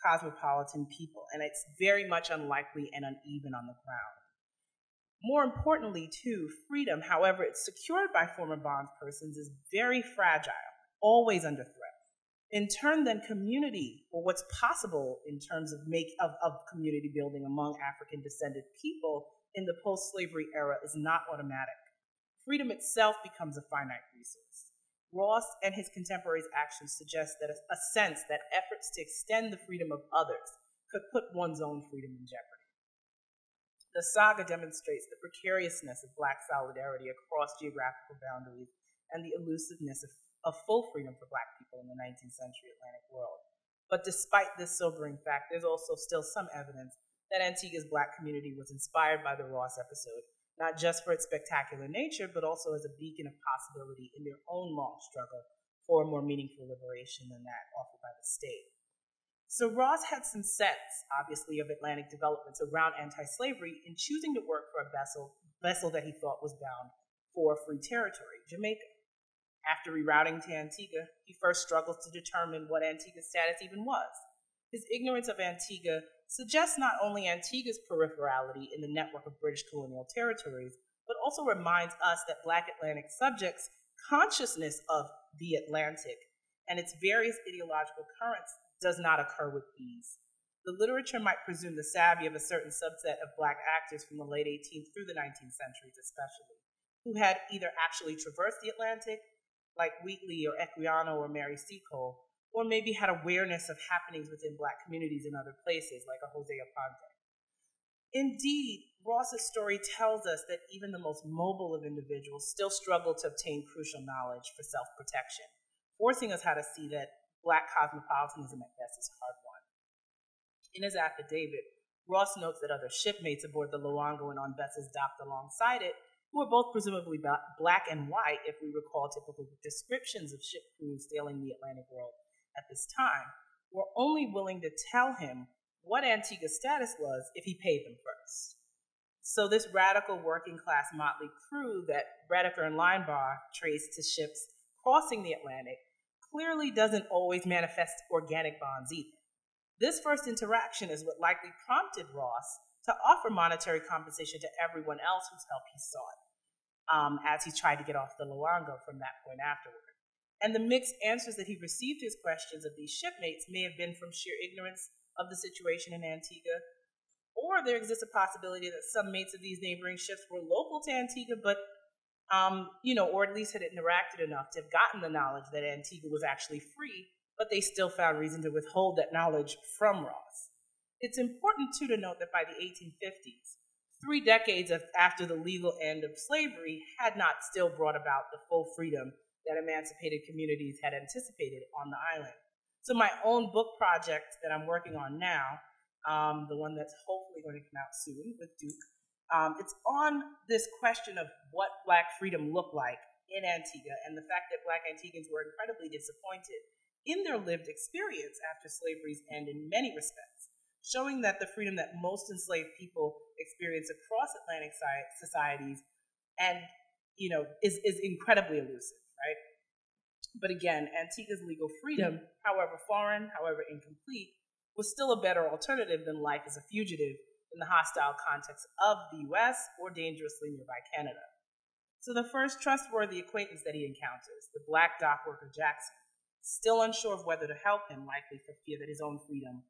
cosmopolitan people, and it's very much unlikely and uneven on the ground. More importantly, too, freedom, however it's secured by former bondspersons, is very fragile, always under threat. In turn, then, community, or what's possible in terms of community building among African-descended people in the post-slavery era is not automatic. Freedom itself becomes a finite resource. Ross and his contemporaries' actions suggest that a sense that efforts to extend the freedom of others could put one's own freedom in jeopardy. The saga demonstrates the precariousness of Black solidarity across geographical boundaries and the elusiveness of full freedom for Black people in the 19th century Atlantic world. But despite this sobering fact, there's also still some evidence that Antigua's Black community was inspired by the Ross episode, not just for its spectacular nature, but also as a beacon of possibility in their own long struggle for a more meaningful liberation than that offered by the state. So Ross had some sense, obviously, of Atlantic developments around anti-slavery in choosing to work for a vessel that he thought was bound for free territory, Jamaica. After rerouting to Antigua, he first struggles to determine what Antigua's status even was. His ignorance of Antigua suggests not only Antigua's peripherality in the network of British colonial territories, but also reminds us that Black Atlantic subjects' consciousness of the Atlantic and its various ideological currents does not occur with ease. The literature might presume the savvy of a certain subset of Black actors from the late 18th through the 19th centuries especially, who had either actually traversed the Atlantic, like Wheatley or Equiano or Mary Seacole, or maybe had awareness of happenings within Black communities in other places, like a Hosea Ponte. Indeed, Ross's story tells us that even the most mobile of individuals still struggle to obtain crucial knowledge for self-protection, forcing us how to see that Black cosmopolitanism at best is hard-won. In his affidavit, Ross notes that other shipmates aboard the Luango and on vessels docked alongside it, who were both presumably Black and white, if we recall typical descriptions of ship crews sailing the Atlantic world at this time, were only willing to tell him what Antigua's status was if he paid them first. So this radical working-class motley crew that Redeker and Linebar traced to ships crossing the Atlantic clearly doesn't always manifest organic bonds either. This first interaction is what likely prompted Ross to offer monetary compensation to everyone else whose help he sought, as he tried to get off the Luango from that point afterward. And the mixed answers that he received to his questions of these shipmates may have been from sheer ignorance of the situation in Antigua, or there exists a possibility that some mates of these neighboring ships were local to Antigua, but or at least had interacted enough to have gotten the knowledge that Antigua was actually free, but they still found reason to withhold that knowledge from Ross. It's important, too, to note that by the 1850s, 3 decades after the legal end of slavery had not still brought about the full freedom that emancipated communities had anticipated on the island. So my own book project that I'm working on now, the one that's hopefully going to come out soon with Duke, it's on this question of what Black freedom looked like in Antigua and the fact that Black Antiguans were incredibly disappointed in their lived experience after slavery's end in many respects, showing that the freedom that most enslaved people experience across Atlantic societies and, is incredibly elusive, right? But again, Antigua's legal freedom, however foreign, however incomplete, was still a better alternative than life as a fugitive in the hostile context of the US or dangerously nearby Canada. So the first trustworthy acquaintance that he encounters, the Black dock worker Jackson, still unsure of whether to help him, likely for fear that his own freedom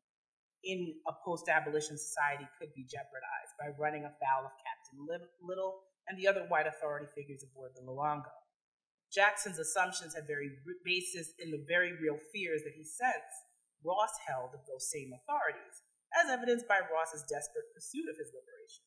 in a post-abolition society could be jeopardized by running afoul of Captain Little and the other white authority figures aboard the Luango. Jackson's assumptions had very basis in the very real fears that he sensed Ross held of those same authorities, as evidenced by Ross's desperate pursuit of his liberation.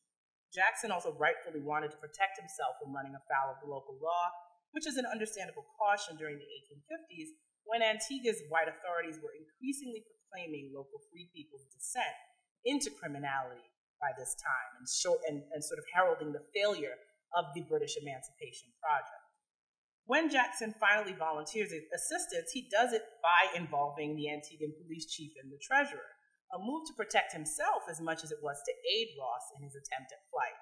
Jackson also rightfully wanted to protect himself from running afoul of the local law, which is an understandable caution during the 1850s when Antigua's white authorities were increasingly proclaiming local free people's descent into criminality by this time and sort of heralding the failure of the British emancipation project. When Jackson finally volunteers assistance, he does it by involving the Antiguan police chief and the treasurer, a move to protect himself as much as it was to aid Ross in his attempt at flight.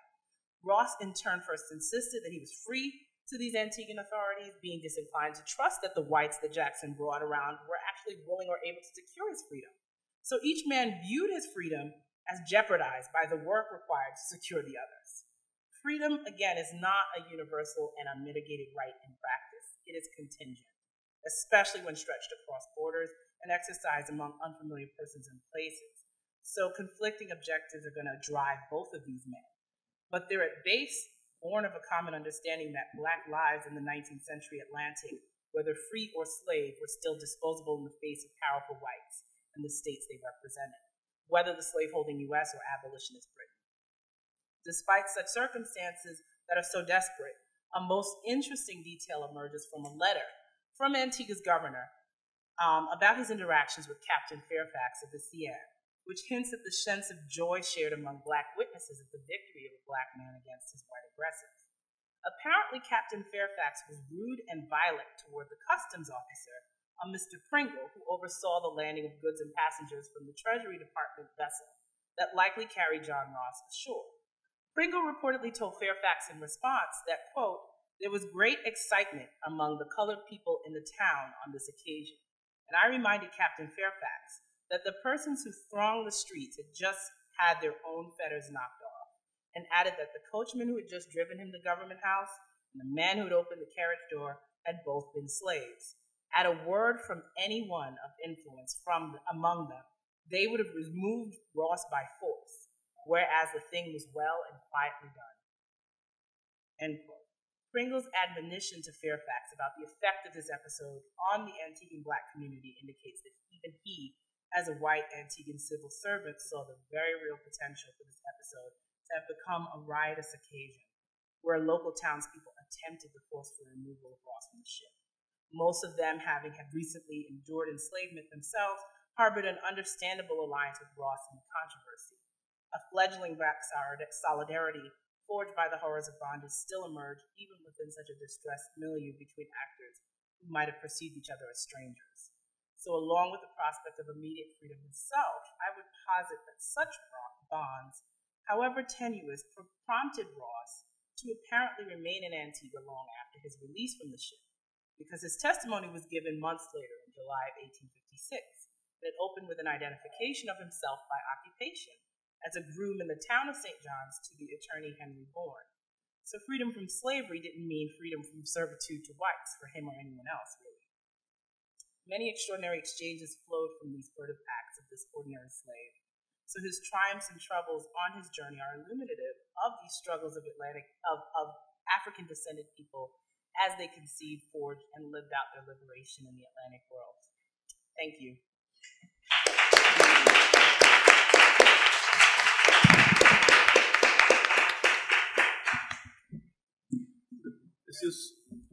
Ross, in turn, first insisted that he was free to these Antiguan authorities, being disinclined to trust that the whites that Jackson brought around were actually willing or able to secure his freedom. So each man viewed his freedom as jeopardized by the work required to secure the others. Freedom, again, is not a universal and unmitigated right in practice. It is contingent, especially when stretched across borders and exercised among unfamiliar persons and places. So conflicting objectives are going to drive both of these men. But they're at base born of a common understanding that Black lives in the 19th century Atlantic, whether free or slave, were still disposable in the face of powerful whites and the states they represented, whether the slaveholding U.S. or abolitionist Britain. Despite such circumstances that are so desperate, a most interesting detail emerges from a letter from Antigua's governor about his interactions with Captain Fairfax of the Cian, which hints at the sense of joy shared among Black witnesses at the victory of a Black man against his white aggressors. Apparently, Captain Fairfax was rude and violent toward the customs officer, a Mr. Pringle, who oversaw the landing of goods and passengers from the Treasury Department vessel that likely carried John Ross ashore. Pringle reportedly told Fairfax in response that, quote, there was great excitement among the colored people in the town on this occasion, and I reminded Captain Fairfax that the persons who thronged the streets had just had their own fetters knocked off, and added that the coachman who had just driven him to Government House and the man who had opened the carriage door had both been slaves. At a word from anyone of influence among them, they would have removed Ross by force, whereas the thing was well and quietly done. End quote. Pringle's admonition to Fairfax about the effect of this episode on the Antiguan Black community indicates that even he, as a white Antiguan civil servant, saw the very real potential for this episode to have become a riotous occasion, where local townspeople attempted the forceful removal of Ross from the ship. Most of them, having had recently endured enslavement themselves, harbored an understandable alliance with Ross in the controversy. A fledgling Black solidarity forged by the horrors of bondage still emerged even within such a distressed milieu between actors who might have perceived each other as strangers. So along with the prospect of immediate freedom itself, I would posit that such bonds, however tenuous, prompted Ross to apparently remain in Antigua long after his release from the ship, because his testimony was given months later in July of 1856, and it opened with an identification of himself by occupation as a groom in the town of St. John's to the attorney Henry Bourne. So freedom from slavery didn't mean freedom from servitude to whites for him or anyone else, really. Many extraordinary exchanges flowed from these furtive acts of this ordinary slave. So his triumphs and troubles on his journey are illuminative of these struggles of African-descended people as they conceived, forged, and lived out their liberation in the Atlantic world. Thank you.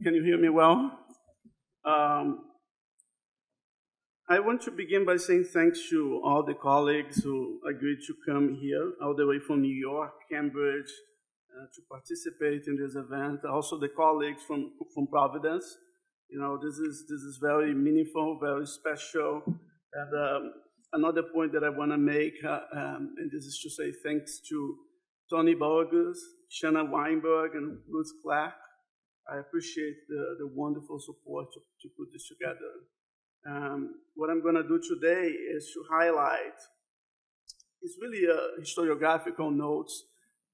Can you hear me well? I want to begin by saying thanks to all the colleagues who agreed to come here, all the way from New York, Cambridge, to participate in this event. Also the colleagues from Providence. You know, this is very meaningful, very special. And another point that I want to make, and this is to say thanks to Tony Burgess, Shanna Weinberg, and Ruth Clark. I appreciate the wonderful support to put this together. What I'm going to do today is to highlight, it's really a historiographical notes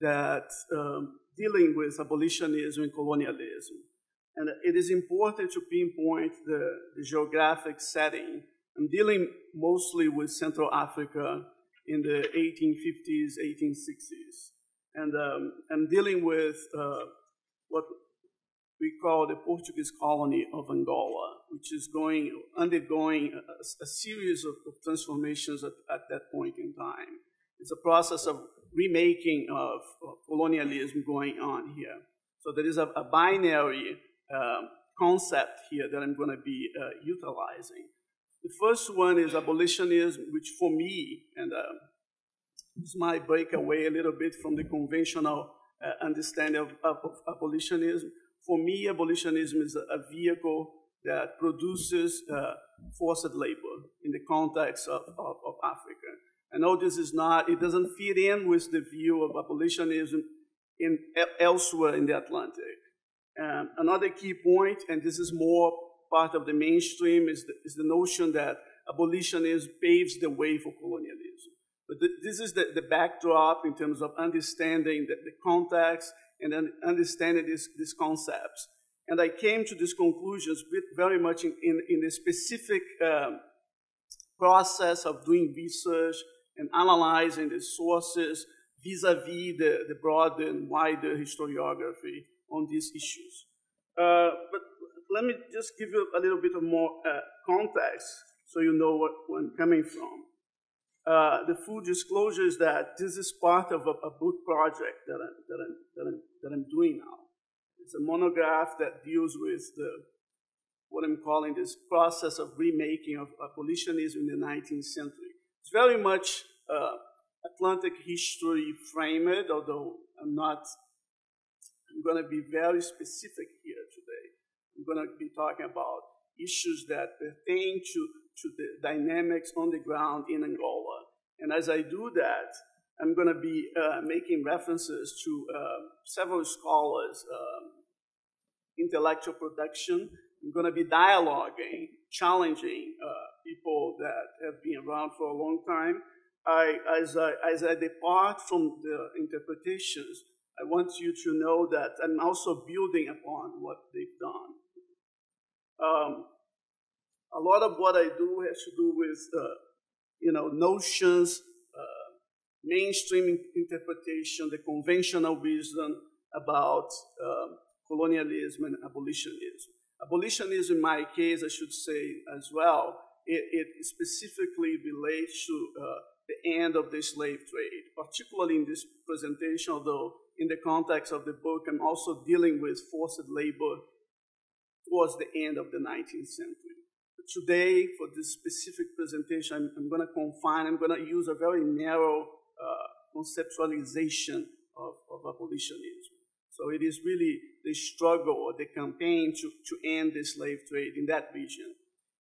that dealing with abolitionism and colonialism. And it is important to pinpoint the geographic setting. I'm dealing mostly with Central Africa in the 1850s, 1860s. And I'm dealing with what we call the Portuguese colony of Angola, which is undergoing a series of transformations at that point in time. It's a process of remaking of colonialism going on here. So there is a binary concept here that I'm going to be utilizing. The first one is abolitionism, which for me, and this might break away a little bit from the conventional understanding of abolitionism. For me, abolitionism is a vehicle that produces forced labor in the context of Africa. I know this is not, it doesn't fit in with the view of abolitionism elsewhere in the Atlantic. Another key point, and this is more part of the mainstream, is the notion that abolitionism paves the way for colonialism. But this is the backdrop in terms of understanding the context and then understanding these concepts. And I came to these conclusions very much in the specific process of doing research and analyzing the sources vis-a-vis the broader and wider historiography on these issues. But let me just give you a little bit of more context so you know where I'm coming from. The full disclosure is that this is part of a book project that I'm doing now. It's a monograph that deals with what I'm calling this process of remaking of abolitionism in the 19th century. It's very much Atlantic history framed, although I'm going to be very specific here today. I'm going to be talking about issues that pertain to the dynamics on the ground in Angola. And as I do that, I'm going to be making references to several scholars, intellectual production. I'm going to be dialoguing, challenging people that have been around for a long time. As I depart from the interpretations, I want you to know that I'm also building upon what they've done. A lot of what I do has to do with, notions, mainstream interpretation, the conventional wisdom about colonialism and abolitionism. Abolitionism, in my case, I should say as well, it specifically relates to the end of the slave trade, particularly in this presentation, although in the context of the book, I'm also dealing with forced labor towards the end of the 19th century. But today, for this specific presentation, I'm going to use a very narrow conceptualization of abolitionism. So it is really the struggle or the campaign to end the slave trade in that region.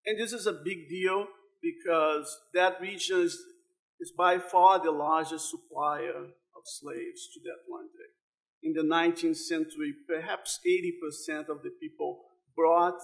And this is a big deal because that region is by far the largest supplier of slaves to the Atlantic. In the 19th century, perhaps 80% of the people brought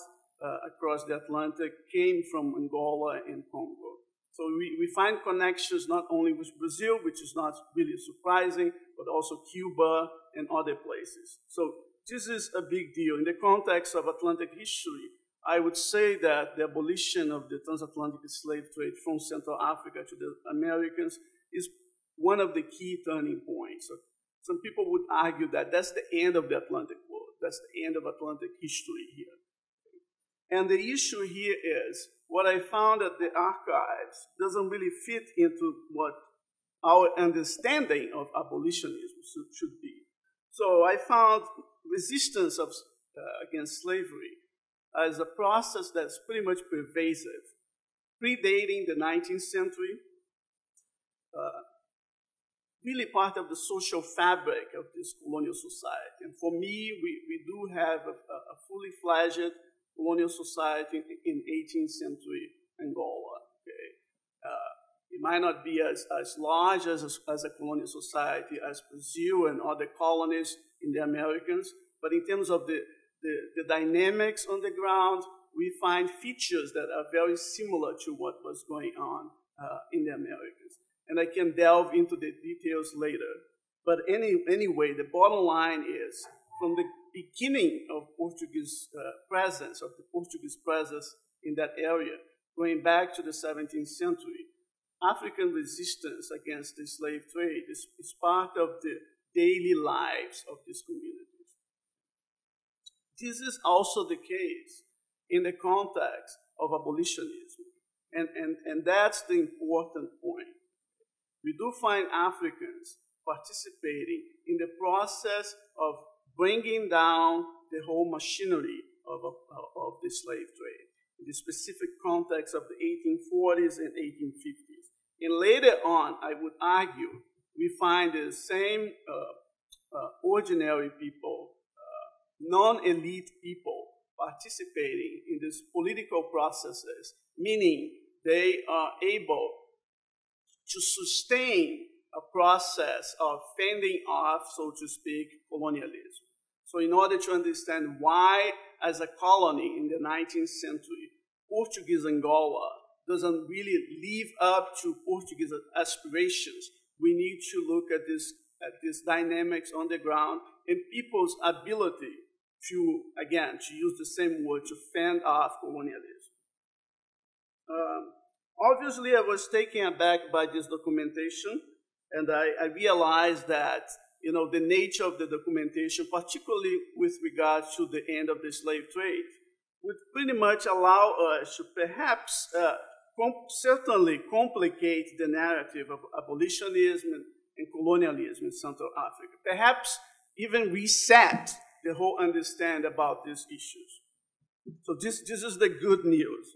across the Atlantic came from Angola and Congo. So we find connections not only with Brazil, which is not really surprising, but also Cuba and other places. So this is a big deal. In the context of Atlantic history, I would say that the abolition of the transatlantic slave trade from Central Africa to the Americans is one of the key turning points. So some people would argue that that's the end of the Atlantic world. That's the end of Atlantic history here. And the issue here is, what I found at the archives doesn't really fit into what our understanding of abolitionism should be. So I found resistance against slavery as a process that's pretty much pervasive, predating the 19th century, really part of the social fabric of this colonial society. And for me, we do have a fully fledged colonial society in 18th century Angola. Okay? It might not be as large as a colonial society as Brazil and other colonies in the Americas, but in terms of the dynamics on the ground, we find features that are very similar to what was going on in the Americas. And I can delve into the details later. But anyway, the bottom line is, from the beginning of Portuguese presence, of the Portuguese presence in that area, going back to the 17th century, African resistance against the slave trade is part of the daily lives of these communities. This is also the case in the context of abolitionism. And that's the important point. We do find Africans participating in the process of bringing down the whole machinery of the slave trade in the specific context of the 1840s and 1850s. And later on, I would argue, we find the same ordinary people non-elite people participating in these political processes, meaning they are able to sustain a process of fending off, so to speak, colonialism. So in order to understand why, as a colony in the 19th century, Portuguese Angola doesn't really live up to Portuguese aspirations, we need to look at these dynamics on the ground and people's ability to, again, to use the same word, to fend off colonialism. Obviously, I was taken aback by this documentation, and I realized that, you know, the nature of the documentation, particularly with regard to the end of the slave trade, would pretty much allow us to perhaps certainly complicate the narrative of abolitionism and colonialism in Central Africa. Perhaps even reset the whole understanding about these issues. So this is the good news.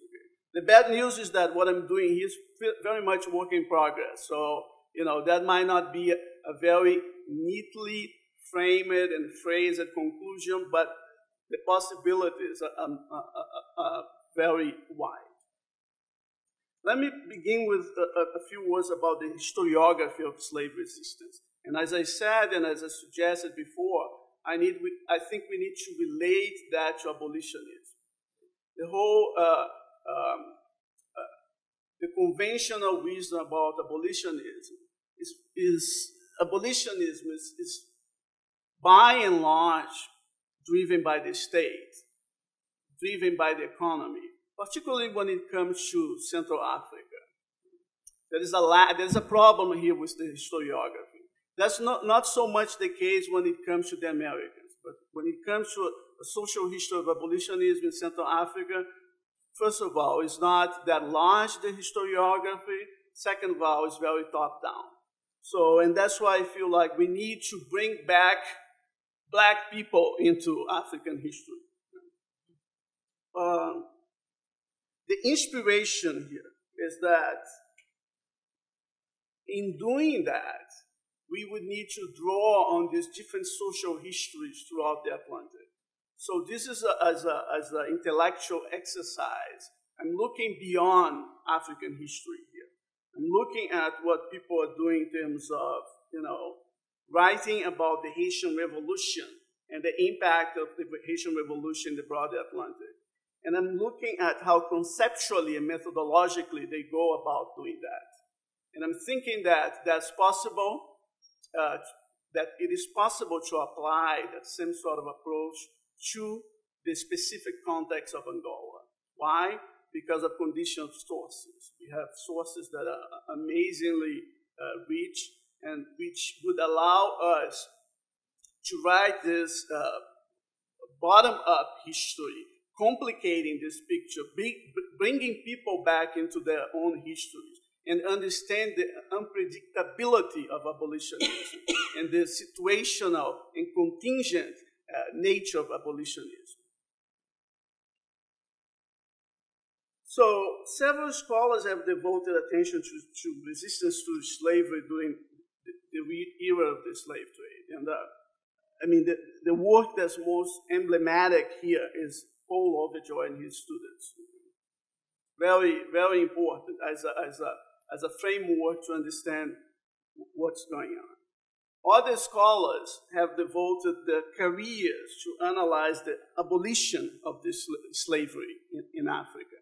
The bad news is that what I'm doing here is very much work in progress. So, you know, that might not be a very neatly framed and phrased conclusion, but the possibilities are very wide. Let me begin with a few words about the historiography of slave resistance. And as I said, and as I suggested before, I think we need to relate that to abolitionism. The whole the conventional wisdom about abolitionism is by and large driven by the state, driven by the economy, particularly when it comes to Central Africa. There's a problem here with the historiography. That's not so much the case when it comes to the Americans, but when it comes to a social history of abolitionism in Central Africa, first of all, it's not that large, the historiography. Second of all, it's very top-down. So, and that's why I feel like we need to bring back Black people into African history. The inspiration here is that in doing that, we would need to draw on these different social histories throughout the Atlantic. So this is as an intellectual exercise. I'm looking beyond African history here. I'm looking at what people are doing in terms of, you know, writing about the Haitian Revolution and the impact of the Haitian Revolution in the broader Atlantic. And I'm looking at how conceptually and methodologically they go about doing that. And I'm thinking that that's possible, that it is possible to apply that same sort of approach to the specific context of Angola. Why? Because of conditioned sources. We have sources that are amazingly rich and which would allow us to write this bottom-up history, complicating this picture, bringing people back into their own histories, and understand the unpredictability of abolitionism and the situational and contingent nature of abolitionism. So several scholars have devoted attention to resistance to slavery during the era of the slave trade. And I mean, the work that's most emblematic here is Paul Overjoy and his students. Very, very important as a framework to understand what's going on. Other scholars have devoted their careers to analyze the abolition of this slavery in Africa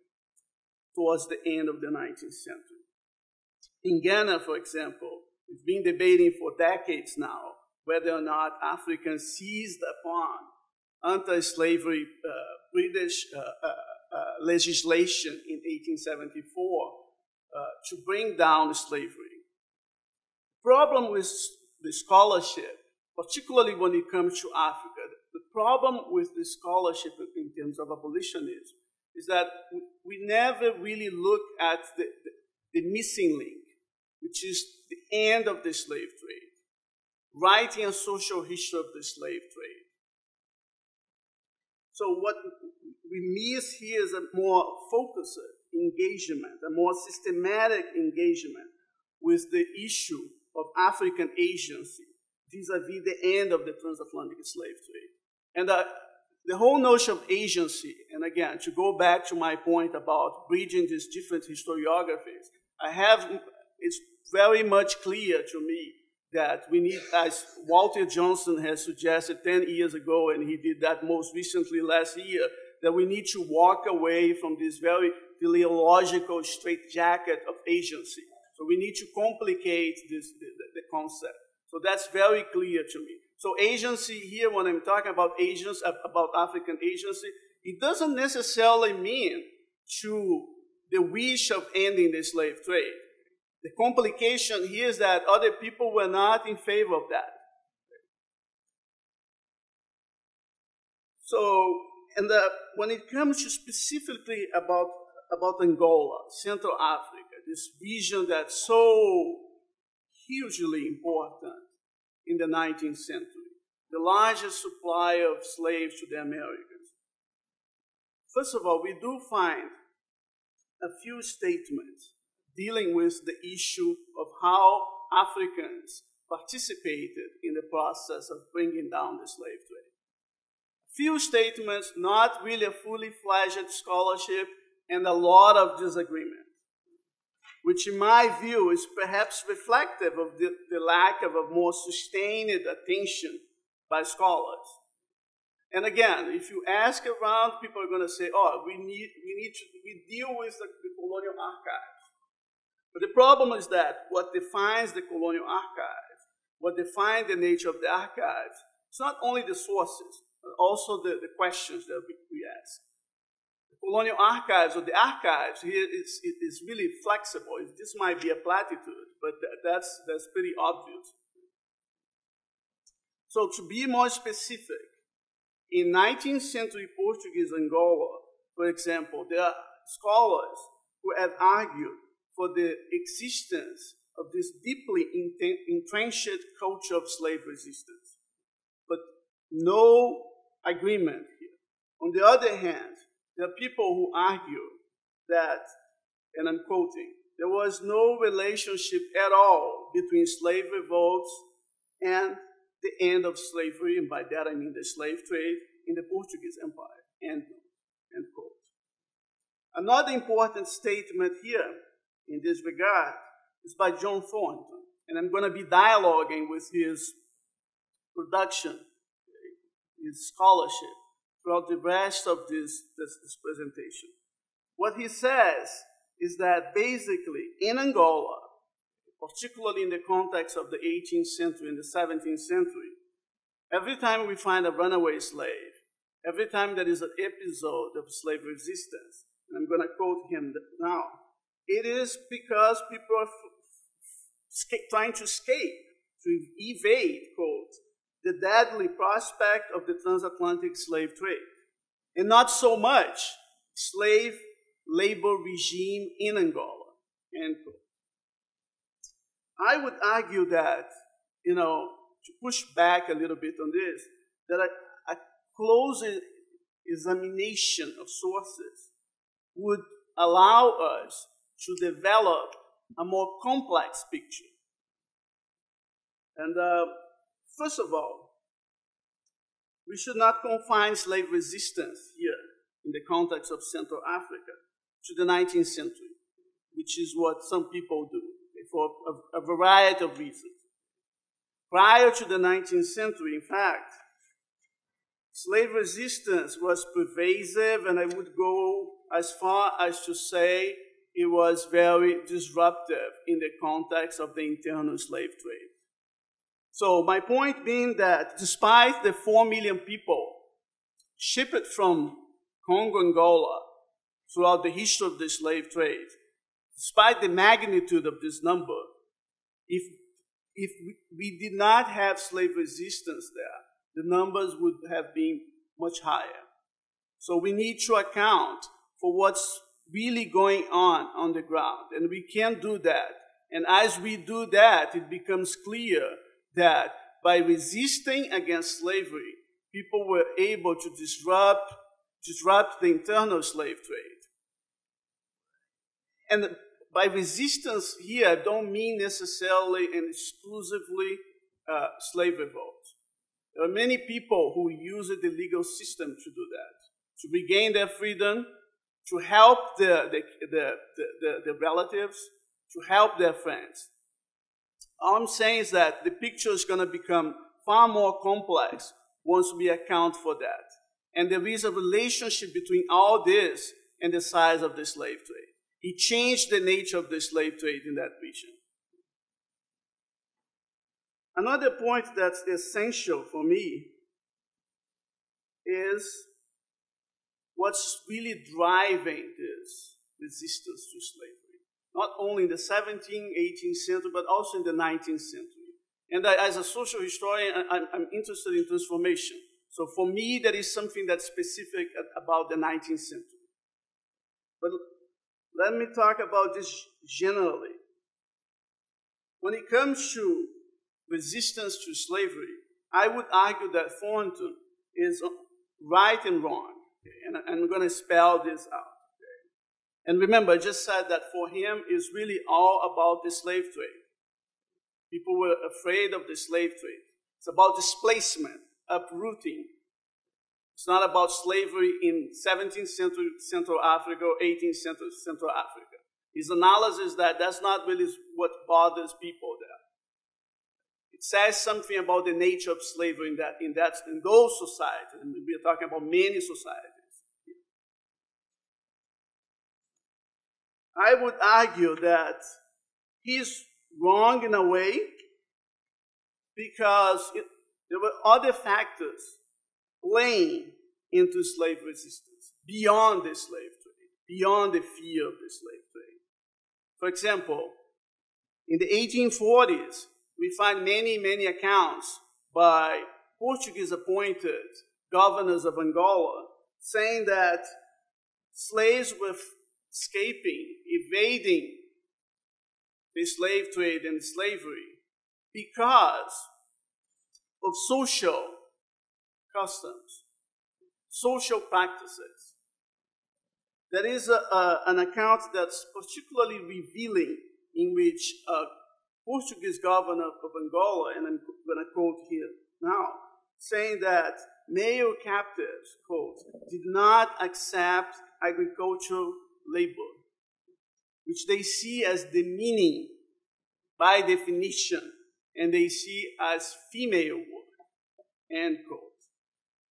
towards the end of the 19th century. In Ghana, for example, we've been debating for decades now whether or not Africans seized upon anti-slavery British legislation in 1874 to bring down slavery. The problem with the scholarship, particularly when it comes to Africa, the problem with the scholarship in terms of abolitionism is that we never really look at the missing link, which is the end of the slave trade, writing a social history of the slave trade. So what we miss here is a more focused engagement, a more systematic engagement with the issue of African agency vis-a-vis the end of the transatlantic slave trade. And the whole notion of agency, and again, to go back to my point about bridging these different historiographies, it's very much clear to me that we need, as Walter Johnson has suggested 10 years ago, and he did that most recently last year, that we need to walk away from this very teleological straitjacket of agency. So we need to complicate the concept. So that's very clear to me. So agency here, when I'm talking about about African agency, it doesn't necessarily mean to the wish of ending the slave trade. The complication here is that other people were not in favor of that. So, and when it comes to specifically about Angola, Central Africa, this region that's so hugely important in the 19th century, the largest supplier of slaves to the Americans. First of all, we do find a few statements dealing with the issue of how Africans participated in the process of bringing down the slave trade. Few statements, not really a fully fledged scholarship, and a lot of disagreement, which in my view is perhaps reflective of the lack of a more sustained attention by scholars. And again, if you ask around, people are going to say, oh, we deal with the colonial archives. But the problem is that what defines the colonial archives, what defines the nature of the archives, it's not only the sources, but also the questions that we ask. The colonial archives, or the archives here, is really flexible. This might be a platitude, but that's pretty obvious. So to be more specific, in 19th century Portuguese Angola, for example, there are scholars who have argued for the existence of this deeply entrenched culture of slave resistance. But no agreement here. On the other hand, there are people who argue that, and I'm quoting, there was no relationship at all between slave revolts and the end of slavery, and by that I mean the slave trade in the Portuguese Empire, end quote. Another important statement here in this regard is by John Thornton, and I'm going to be dialoguing with his production, his scholarship, throughout the rest of this presentation. What he says is that basically in Angola, particularly in the context of the 18th century and the 17th century, every time we find a runaway slave, every time there is an episode of slave resistance, and I'm going to quote him now, it is because people are trying to escape, to evade, quote, the deadly prospect of the transatlantic slave trade, and not so much slave labor regime in Angola, end quote. I would argue that, to push back a little bit on this, that a closer examination of sources would allow us to develop a more complex picture. And first of all, we should not confine slave resistance here in the context of Central Africa to the 19th century, which is what some people do for a variety of reasons. Prior to the 19th century, in fact, slave resistance was pervasive, and I would go as far as to say it was very disruptive in the context of the internal slave trade. So my point being that despite the 4 million people shipped from Congo, Angola, throughout the history of the slave trade, despite the magnitude of this number, if we did not have slave resistance there, the numbers would have been much higher. So we need to account for what's really going on the ground, and we can do that. And as we do that, it becomes clear that by resisting against slavery, people were able to disrupt the internal slave trade. And by resistance here, I don't mean necessarily and exclusively slave revolt. There are many people who use the legal system to do that, to regain their freedom, to help the relatives, to help their friends. All I'm saying is that the picture is going to become far more complex once we account for that. And there is a relationship between all this and the size of the slave trade. It changed the nature of the slave trade in that region. Another point that's essential for me is what's really driving this resistance to slavery. Not only in the 17th, 18th century, but also in the 19th century. And as a social historian, I'm interested in transformation. So for me, there is something that's specific about the 19th century. But let me talk about this generally. When it comes to resistance to slavery, I would argue that Thornton is right and wrong. Okay? And I'm going to spell this out. Okay? And remember, I just said that for him, it's really all about the slave trade. People were afraid of the slave trade. It's about displacement, uprooting. It's not about slavery in 17th century Central Africa or 18th century Central Africa. His analysis that that's not really what bothers people there. It says something about the nature of slavery in those societies. And we are talking about many societies. I would argue that he's wrong in a way because there were other factors playing into slave resistance beyond the slave trade, beyond the fear of the slave trade. For example, in the 1840s, we find many, many accounts by Portuguese appointed governors of Angola saying that slaves were escaping, evading the slave trade and slavery because of social customs, social practices. There is an account that's particularly revealing in which a Portuguese governor of Angola, and I'm going to quote here now, saying that male captives, quote, did not accept agricultural labor, which they see as demeaning by definition, and they see as female work, end quote.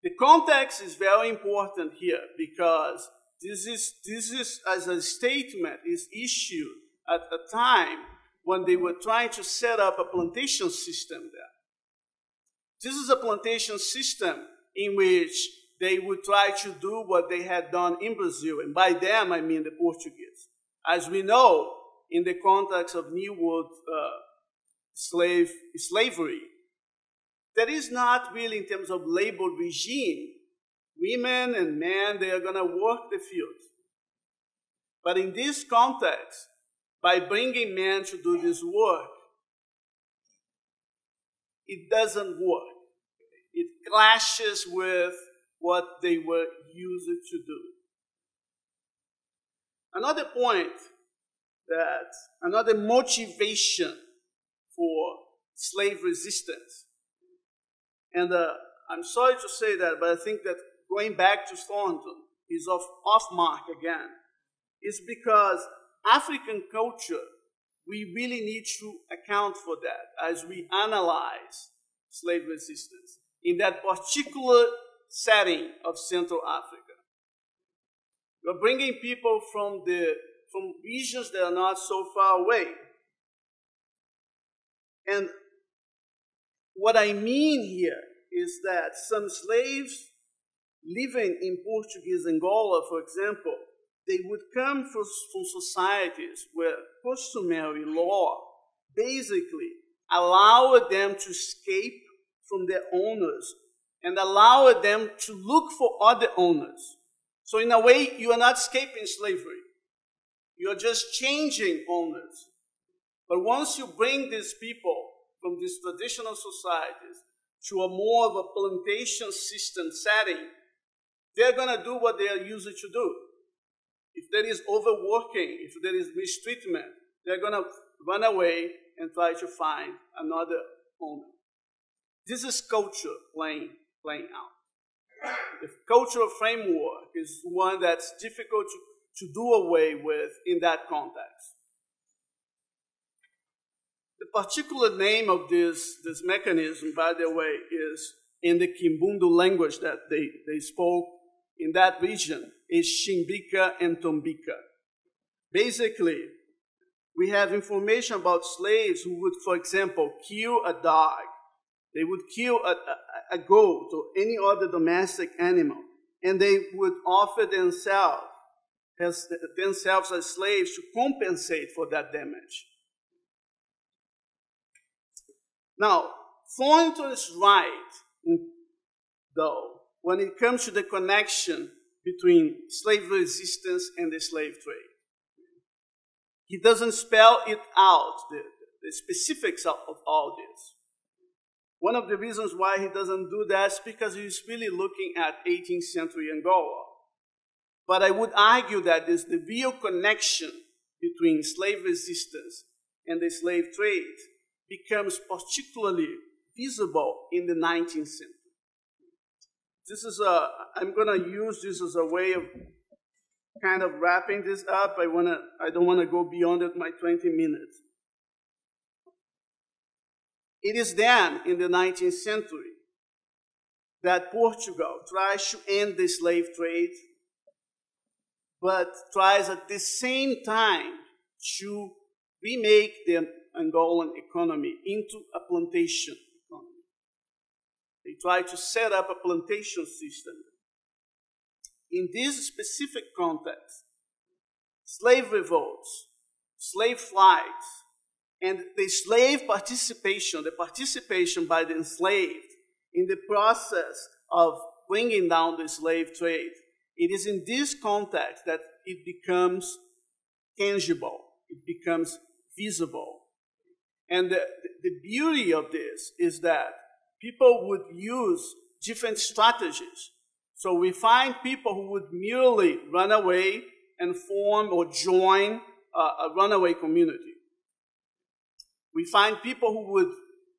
The context is very important here because this is as a statement is issued at a time when they were trying to set up a plantation system there. This is a plantation system in which they would try to do what they had done in Brazil, and by them I mean the Portuguese. As we know, in the context of New World slavery, that is not really in terms of labor regime. Women and men, they are going to work the field. But in this context, by bringing men to do this work, it doesn't work. It clashes with what they were used to do. Another point another motivation for slave resistance, and I'm sorry to say that, but I think that going back to Thornton is off mark again, is because African culture, we really need to account for that as we analyze slave resistance in that particular setting of Central Africa. We're bringing people from regions that are not so far away. And what I mean here is that some slaves living in Portuguese Angola, for example, they would come from societies where customary law basically allowed them to escape from their owners and allowed them to look for other owners. So in a way, you are not escaping slavery. You are just changing owners. But once you bring these people from these traditional societies to a more of a plantation system setting, they're going to do what they are used to do. If there is overworking, if there is mistreatment, they're going to run away and try to find another owner. This is culture playing out. The cultural framework is one that's difficult to do away with in that context. The particular name of this mechanism, by the way, is in the Kimbundu language that they spoke in that region, is Shimbika and Tombika. Basically, we have information about slaves who would, for example, kill a dog. They would kill a goat or any other domestic animal, and they would offer themselves as slaves to compensate for that damage. Now, Thornton is right, though, when it comes to the connection between slave resistance and the slave trade. He doesn't spell it out, the specifics of all this. One of the reasons why he doesn't do that is because he's really looking at 18th century Angola. But I would argue that the real connection between slave resistance and the slave trade becomes particularly visible in the 19th century. I'm going to use this as a way of kind of wrapping this up. I don't want to go beyond my 20 minutes. It is then, in the 19th century, that Portugal tries to end the slave trade, but tries at the same time to remake the Angolan economy into a plantation economy. They try to set up a plantation system. In this specific context, slave revolts, slave flights, and the slave participation, the participation by the enslaved in the process of bringing down the slave trade, it is in this context that it becomes tangible, it becomes visible. And the beauty of this is that people would use different strategies. So we find people who would merely run away and form or join a runaway community. We find people who would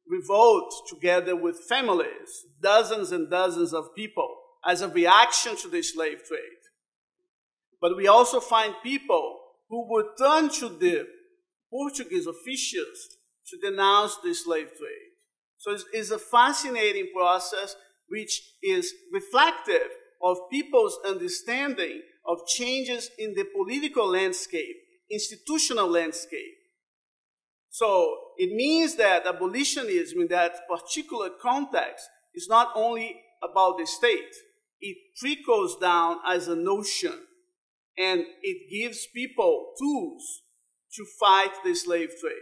revolt together with families, dozens and dozens of people, as a reaction to the slave trade. But we also find people who would turn to the Portuguese officials to denounce the slave trade. So it's a fascinating process which is reflective of people's understanding of changes in the political landscape, institutional landscape. So it means that abolitionism in that particular context is not only about the state. It trickles down as a notion, and it gives people tools to fight the slave trade.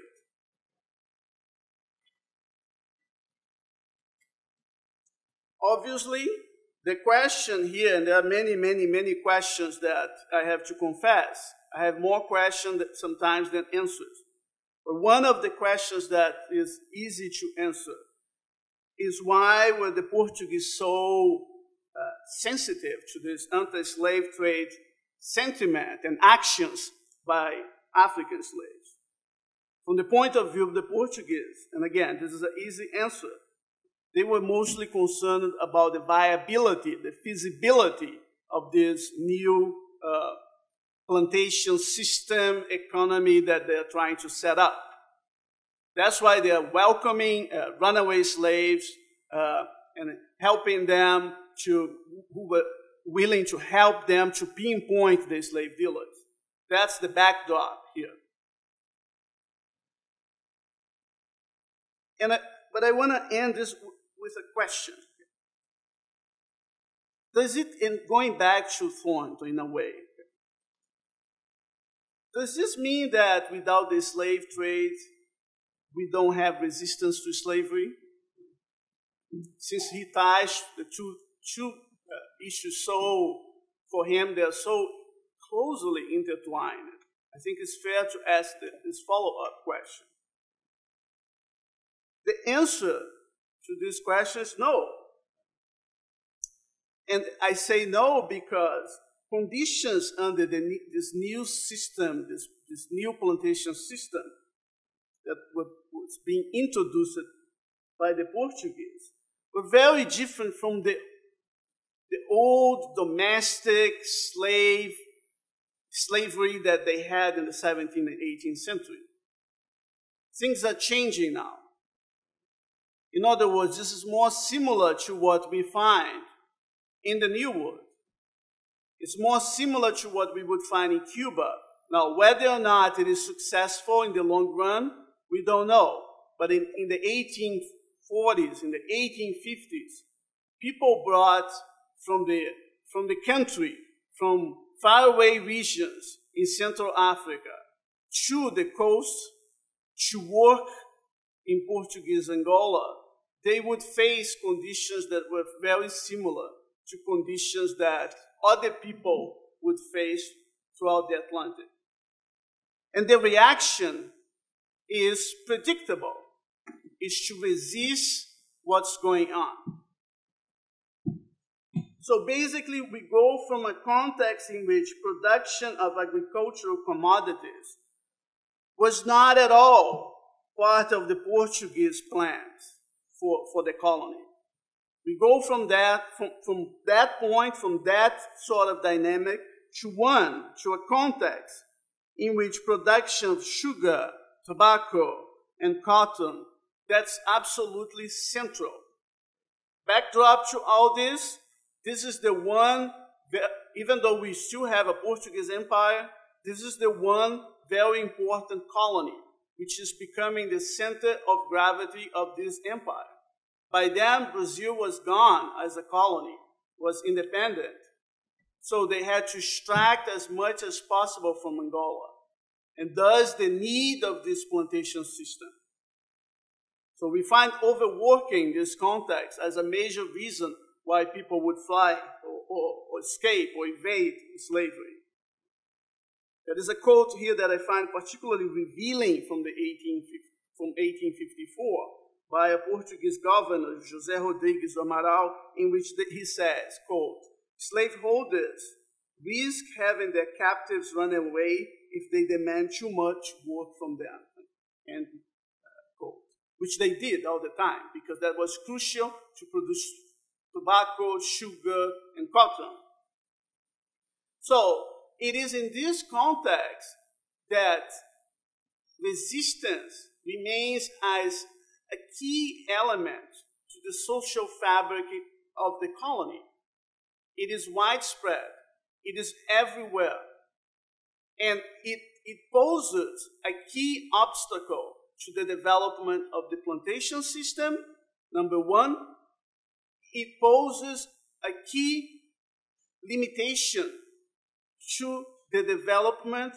Obviously, the question here, and there are many, many, many questions that I have to confess. I have more questions sometimes than answers. But one of the questions that is easy to answer is why were the Portuguese so sensitive to this anti-slave trade sentiment and actions by African slaves? From the point of view of the Portuguese, and again, this is an easy answer, they were mostly concerned about the viability, the feasibility of this new plantation system economy that they're trying to set up. That's why they're welcoming runaway slaves and helping them who were willing to help them to pinpoint the slave dealers. That's the backdrop here. But I want to end this with a question. Does it, in going back to Thornton in a way, does this mean that without the slave trade, we don't have resistance to slavery? Since he ties the two issues for him, they're so closely intertwined, I think it's fair to ask this follow-up question. The answer to this question is no. And I say no because conditions under this new system, this new plantation system that was being introduced by the Portuguese were very different from the old domestic slavery that they had in the 17th and 18th century. Things are changing now. In other words, this is more similar to what we find in the New World. It's more similar to what we would find in Cuba. Now, whether or not it is successful in the long run, we don't know. But in the 1840s, in the 1850s, people brought from the country, from faraway regions in Central Africa to the coast to work in Portuguese Angola. They would face conditions that were very similar to conditions that other people would face throughout the Atlantic. And the reaction is predictable. It's to resist what's going on. So basically, we go from a context in which production of agricultural commodities was not at all part of the Portuguese plans for the colony. We go from that point, from that sort of dynamic, to a context in which production of sugar, tobacco, and cotton, that's absolutely central. Backdrop to all this is the one, even though we still have a Portuguese empire, this is the one very important colony, which is becoming the center of gravity of this empire. By then, Brazil was gone as a colony, was independent. So they had to extract as much as possible from Angola. And thus the need of this plantation system. So we find overworking this context as a major reason why people would fly or escape or evade slavery. There is a quote here that I find particularly revealing from 1854 by a Portuguese governor, José Rodrigues do Amaral, in which he says, quote, "Slaveholders risk having their captives run away if they demand too much work from them," and quote, which they did all the time, because that was crucial to produce tobacco, sugar, and cotton. So it is in this context that resistance remains as a key element to the social fabric of the colony. It is widespread. It is everywhere. And it poses a key obstacle to the development of the plantation system. Number one, it poses a key limitation to the development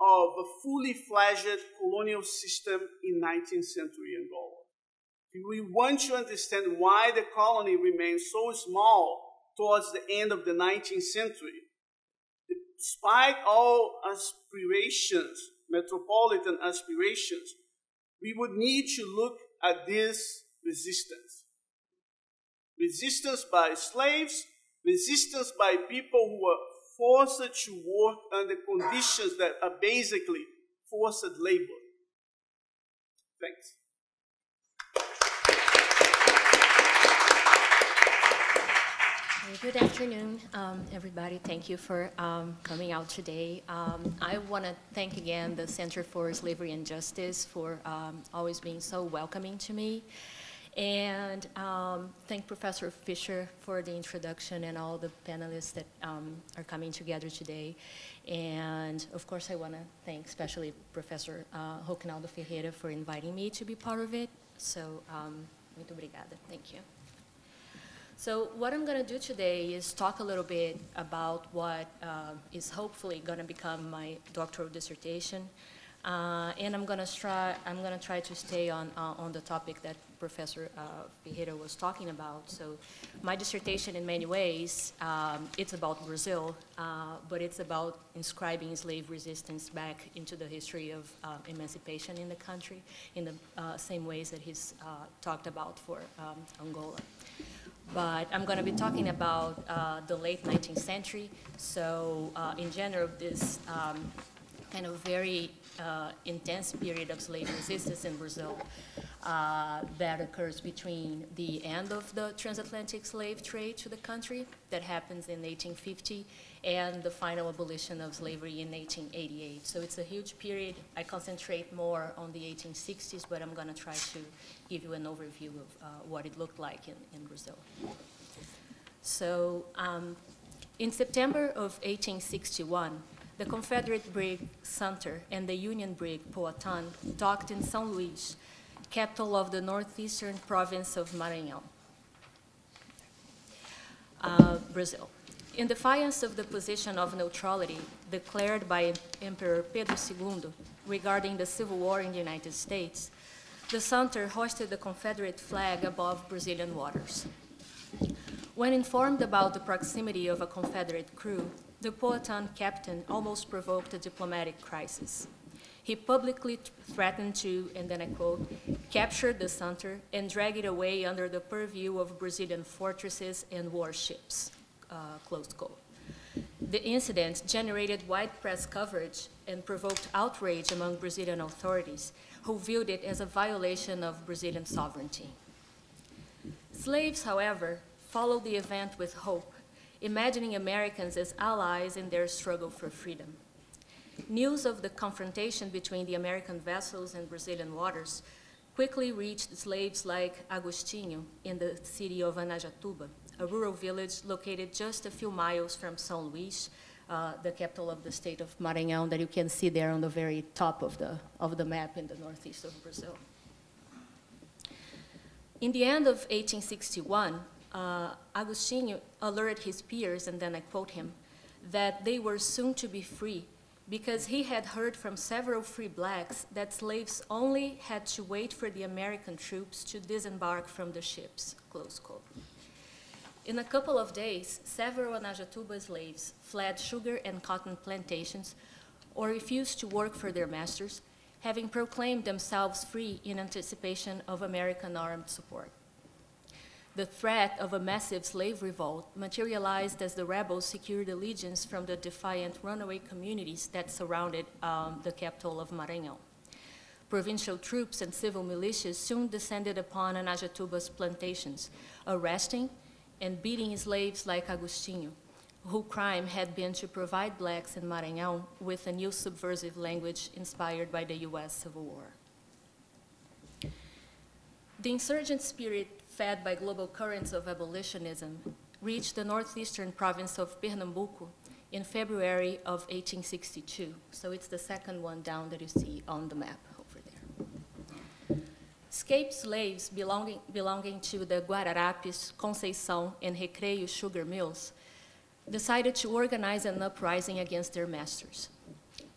of a fully fledged colonial system in 19th century Angola. If we want to understand why the colony remained so small towards the end of the 19th century, despite all aspirations, metropolitan aspirations, we would need to look at this resistance. Resistance by slaves, resistance by people who were forced to work under conditions that are basically forced labor. Thanks. Good afternoon, everybody. Thank you for coming out today. I want to thank again the Center for Slavery and Justice for always being so welcoming to me. And thank Professor Fisher for the introduction and all the panelists that are coming together today. And of course, I want to thank especially Professor Roquinaldo Ferreira for inviting me to be part of it. So, muito obrigada. Thank you. So what I'm going to do today is talk a little bit about what is hopefully going to become my doctoral dissertation. And I'm going to try to stay on the topic that Professor Ferreira was talking about. So my dissertation, in many ways, it's about Brazil, but it's about inscribing slave resistance back into the history of emancipation in the country in the same ways that he's talked about for Angola. But I'm going to be talking about the late 19th century. So in general, this kind of very intense period of slave resistance in Brazil. that occurs between the end of the transatlantic slave trade to the country, that happens in 1850, and the final abolition of slavery in 1888. So it's a huge period. I concentrate more on the 1860s, but I'm going to try to give you an overview of what it looked like in Brazil. So in September of 1861, the Confederate brig Sumter and the Union brig Powhatan docked in São Luís, capital of the northeastern province of Maranhão, Brazil. In defiance of the position of neutrality declared by Emperor Pedro II regarding the Civil War in the United States, the Sumter hoisted the Confederate flag above Brazilian waters. When informed about the proximity of a Confederate crew, the Powhatan captain almost provoked a diplomatic crisis. He publicly threatened to, and then I quote, capture the Sumter and drag it away under the purview of Brazilian fortresses and warships, close quote. The incident generated wide press coverage and provoked outrage among Brazilian authorities, who viewed it as a violation of Brazilian sovereignty. Slaves, however, followed the event with hope, imagining Americans as allies in their struggle for freedom. News of the confrontation between the American vessels and Brazilian waters quickly reached slaves like Agostinho in the city of Anajatuba, a rural village located just a few miles from São Luís, the capital of the state of Maranhão, that you can see there on the very top of the map in the northeast of Brazil. In the end of 1861, Agostinho alerted his peers, and then I quote him, that they were soon to be free because he had heard from several free blacks that slaves only had to wait for the American troops to disembark from the ships, close quote. In a couple of days, several Anajatuba slaves fled sugar and cotton plantations or refused to work for their masters, having proclaimed themselves free in anticipation of American armed support. The threat of a massive slave revolt materialized as the rebels secured allegiance from the defiant runaway communities that surrounded the capital of Maranhão. Provincial troops and civil militias soon descended upon Anajatuba's plantations, arresting and beating slaves like Agostinho, whose crime had been to provide blacks in Maranhão with a new subversive language inspired by the US Civil War. The insurgent spirit, fed by global currents of abolitionism, reached the northeastern province of Pernambuco in February of 1862. So it's the second one down that you see on the map over there. Escaped slaves belonging to the Guararapes, Conceição, and Recreio sugar mills decided to organize an uprising against their masters.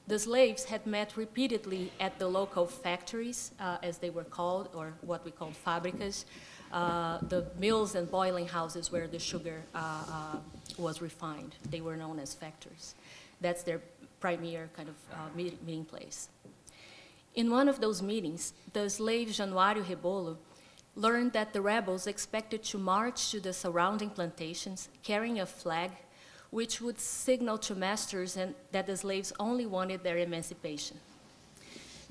The slaves had met repeatedly at the local factories, as they were called, or what we call fábricas, the mills and boiling houses where the sugar was refined. They were known as factories. That's their premier kind of meeting place. In one of those meetings, the slave Januário Rebolo learned that the rebels expected to march to the surrounding plantations carrying a flag which would signal to masters and that the slaves only wanted their emancipation.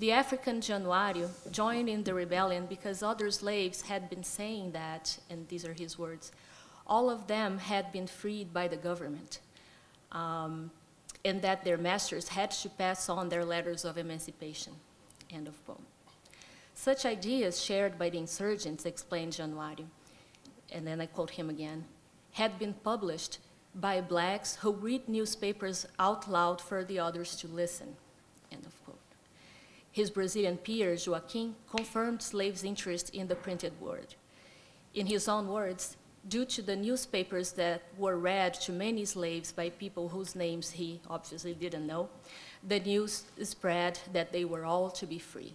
The African Januário joined in the rebellion because other slaves had been saying that, and these are his words, all of them had been freed by the government, and that their masters had to pass on their letters of emancipation, end of quote. Such ideas shared by the insurgents, explained Januário, and then I quote him again, had been published by blacks who read newspapers out loud for the others to listen, end of quote. His Brazilian peer, Joaquim, confirmed slaves' interest in the printed word. In his own words, due to the newspapers that were read to many slaves by people whose names he obviously didn't know, the news spread that they were all to be free.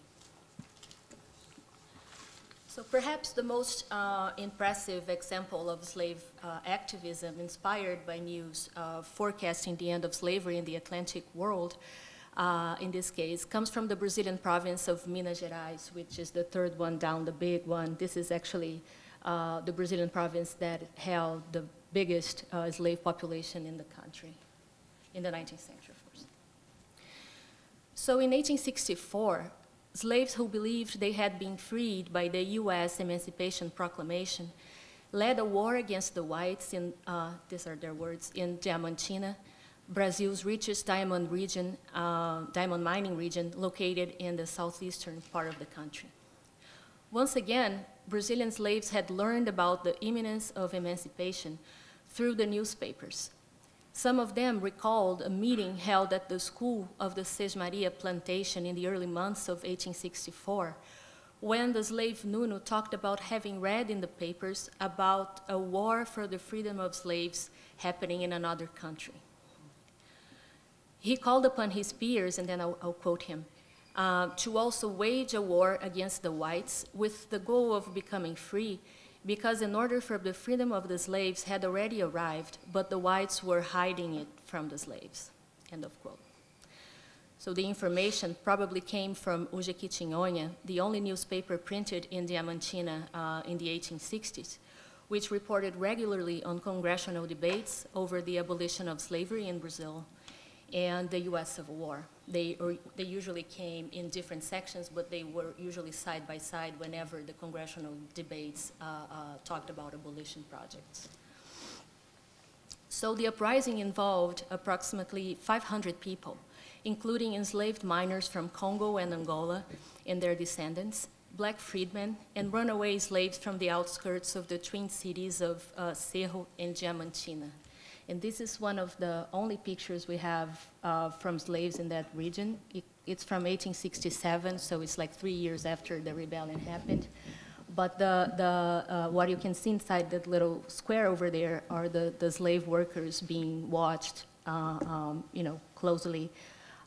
So perhaps the most impressive example of slave activism inspired by news forecasting the end of slavery in the Atlantic world, in this case, comes from the Brazilian province of Minas Gerais, which is the third one down, the big one. This is actually the Brazilian province that held the biggest slave population in the country in the 19th century, of course. So in 1864, slaves who believed they had been freed by the U.S. Emancipation Proclamation led a war against the whites in, these are their words, in Diamantina, Brazil's richest diamond mining region located in the southeastern part of the country. Once again, Brazilian slaves had learned about the imminence of emancipation through the newspapers. Some of them recalled a meeting held at the school of the Sesmaria plantation in the early months of 1864, when the slave Nuno talked about having read in the papers about a war for the freedom of slaves happening in another country. He called upon his peers, and then I'll quote him, to also wage a war against the whites with the goal of becoming free, because in order for the freedom of the slaves had already arrived, but the whites were hiding it from the slaves, end of quote. So the information probably came from O Jequitinhonha, the only newspaper printed in Diamantina in the 1860s, which reported regularly on congressional debates over the abolition of slavery in Brazil and the U.S. Civil War. They usually came in different sections, but they were usually side by side whenever the congressional debates talked about abolition projects. So the uprising involved approximately 500 people, including enslaved miners from Congo and Angola and their descendants, black freedmen, and runaway slaves from the outskirts of the twin cities of Cerro and Diamantina. And this is one of the only pictures we have from slaves in that region. It's from 1867, so it's like 3 years after the rebellion happened. But what you can see inside that little square over there are the slave workers being watched, closely.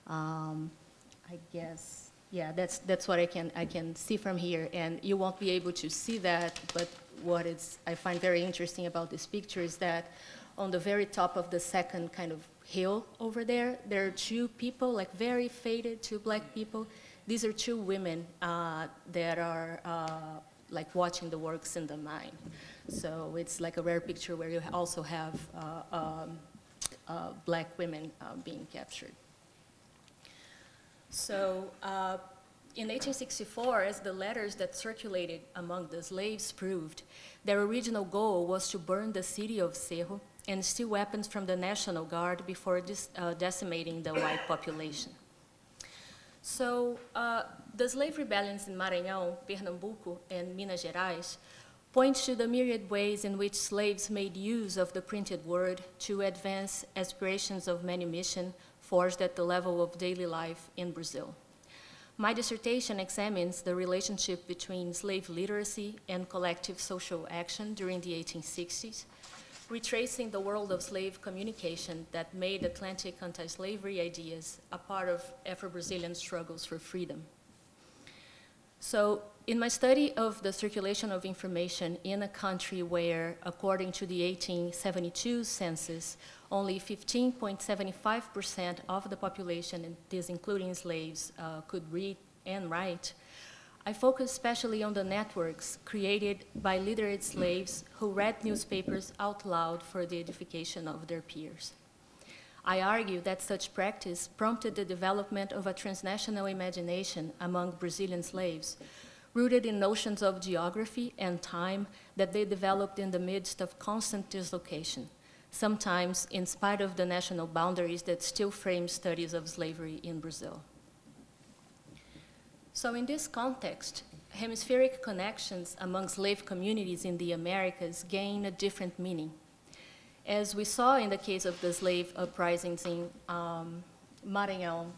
I guess, yeah, that's what I can see from here. And you won't be able to see that, but what I find very interesting about this picture is that on the very top of the second kind of hill over there, there are two people, like very faded, two black people. These are two women that are like watching the works in the mine. So it's like a rare picture where you also have black women being captured. So in 1864, as the letters that circulated among the slaves proved, their original goal was to burn the city of Cerro and steal weapons from the National Guard before decimating the white population. So the slave rebellions in Maranhão, Pernambuco, and Minas Gerais point to the myriad ways in which slaves made use of the printed word to advance aspirations of manumission forged at the level of daily life in Brazil. My dissertation examines the relationship between slave literacy and collective social action during the 1860s, retracing the world of slave communication that made Atlantic anti-slavery ideas a part of Afro-Brazilian struggles for freedom. So in my study of the circulation of information in a country where, according to the 1872 census, only 15.75% of the population, and this including slaves, could read and write, I focus especially on the networks created by literate slaves who read newspapers out loud for the edification of their peers. I argue that such practice prompted the development of a transnational imagination among Brazilian slaves, rooted in notions of geography and time that they developed in the midst of constant dislocation, sometimes in spite of the national boundaries that still frame studies of slavery in Brazil. So in this context, hemispheric connections among slave communities in the Americas gain a different meaning. As we saw in the case of the slave uprisings in Maranhão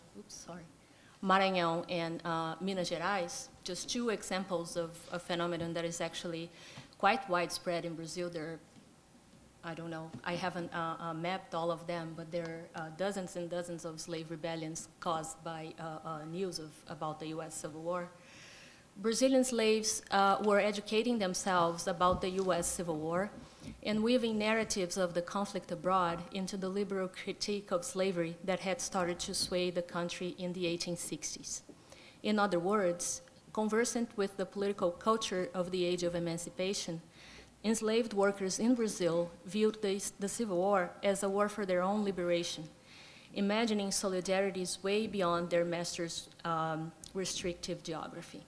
and Minas Gerais, just two examples of a phenomenon that is actually quite widespread in Brazil. There are, I don't know, I haven't mapped all of them, but there are dozens and dozens of slave rebellions caused by news about the U.S. Civil War. Brazilian slaves were educating themselves about the U.S. Civil War and weaving narratives of the conflict abroad into the liberal critique of slavery that had started to sway the country in the 1860s. In other words, conversant with the political culture of the age of emancipation, enslaved workers in Brazil viewed the Civil War as a war for their own liberation, imagining solidarities way beyond their masters' restrictive geography.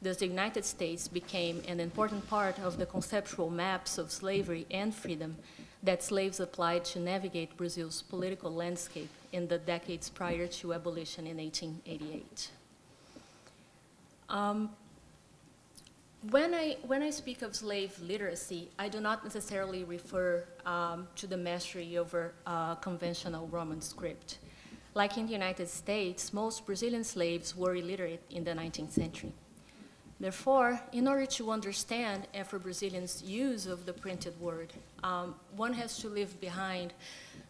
Thus, the United States became an important part of the conceptual maps of slavery and freedom that slaves applied to navigate Brazil's political landscape in the decades prior to abolition in 1888. When I speak of slave literacy, I do not necessarily refer to the mastery over conventional Roman script. Like in the United States, most Brazilian slaves were illiterate in the 19th century. Therefore, in order to understand Afro-Brazilians' use of the printed word, one has to leave behind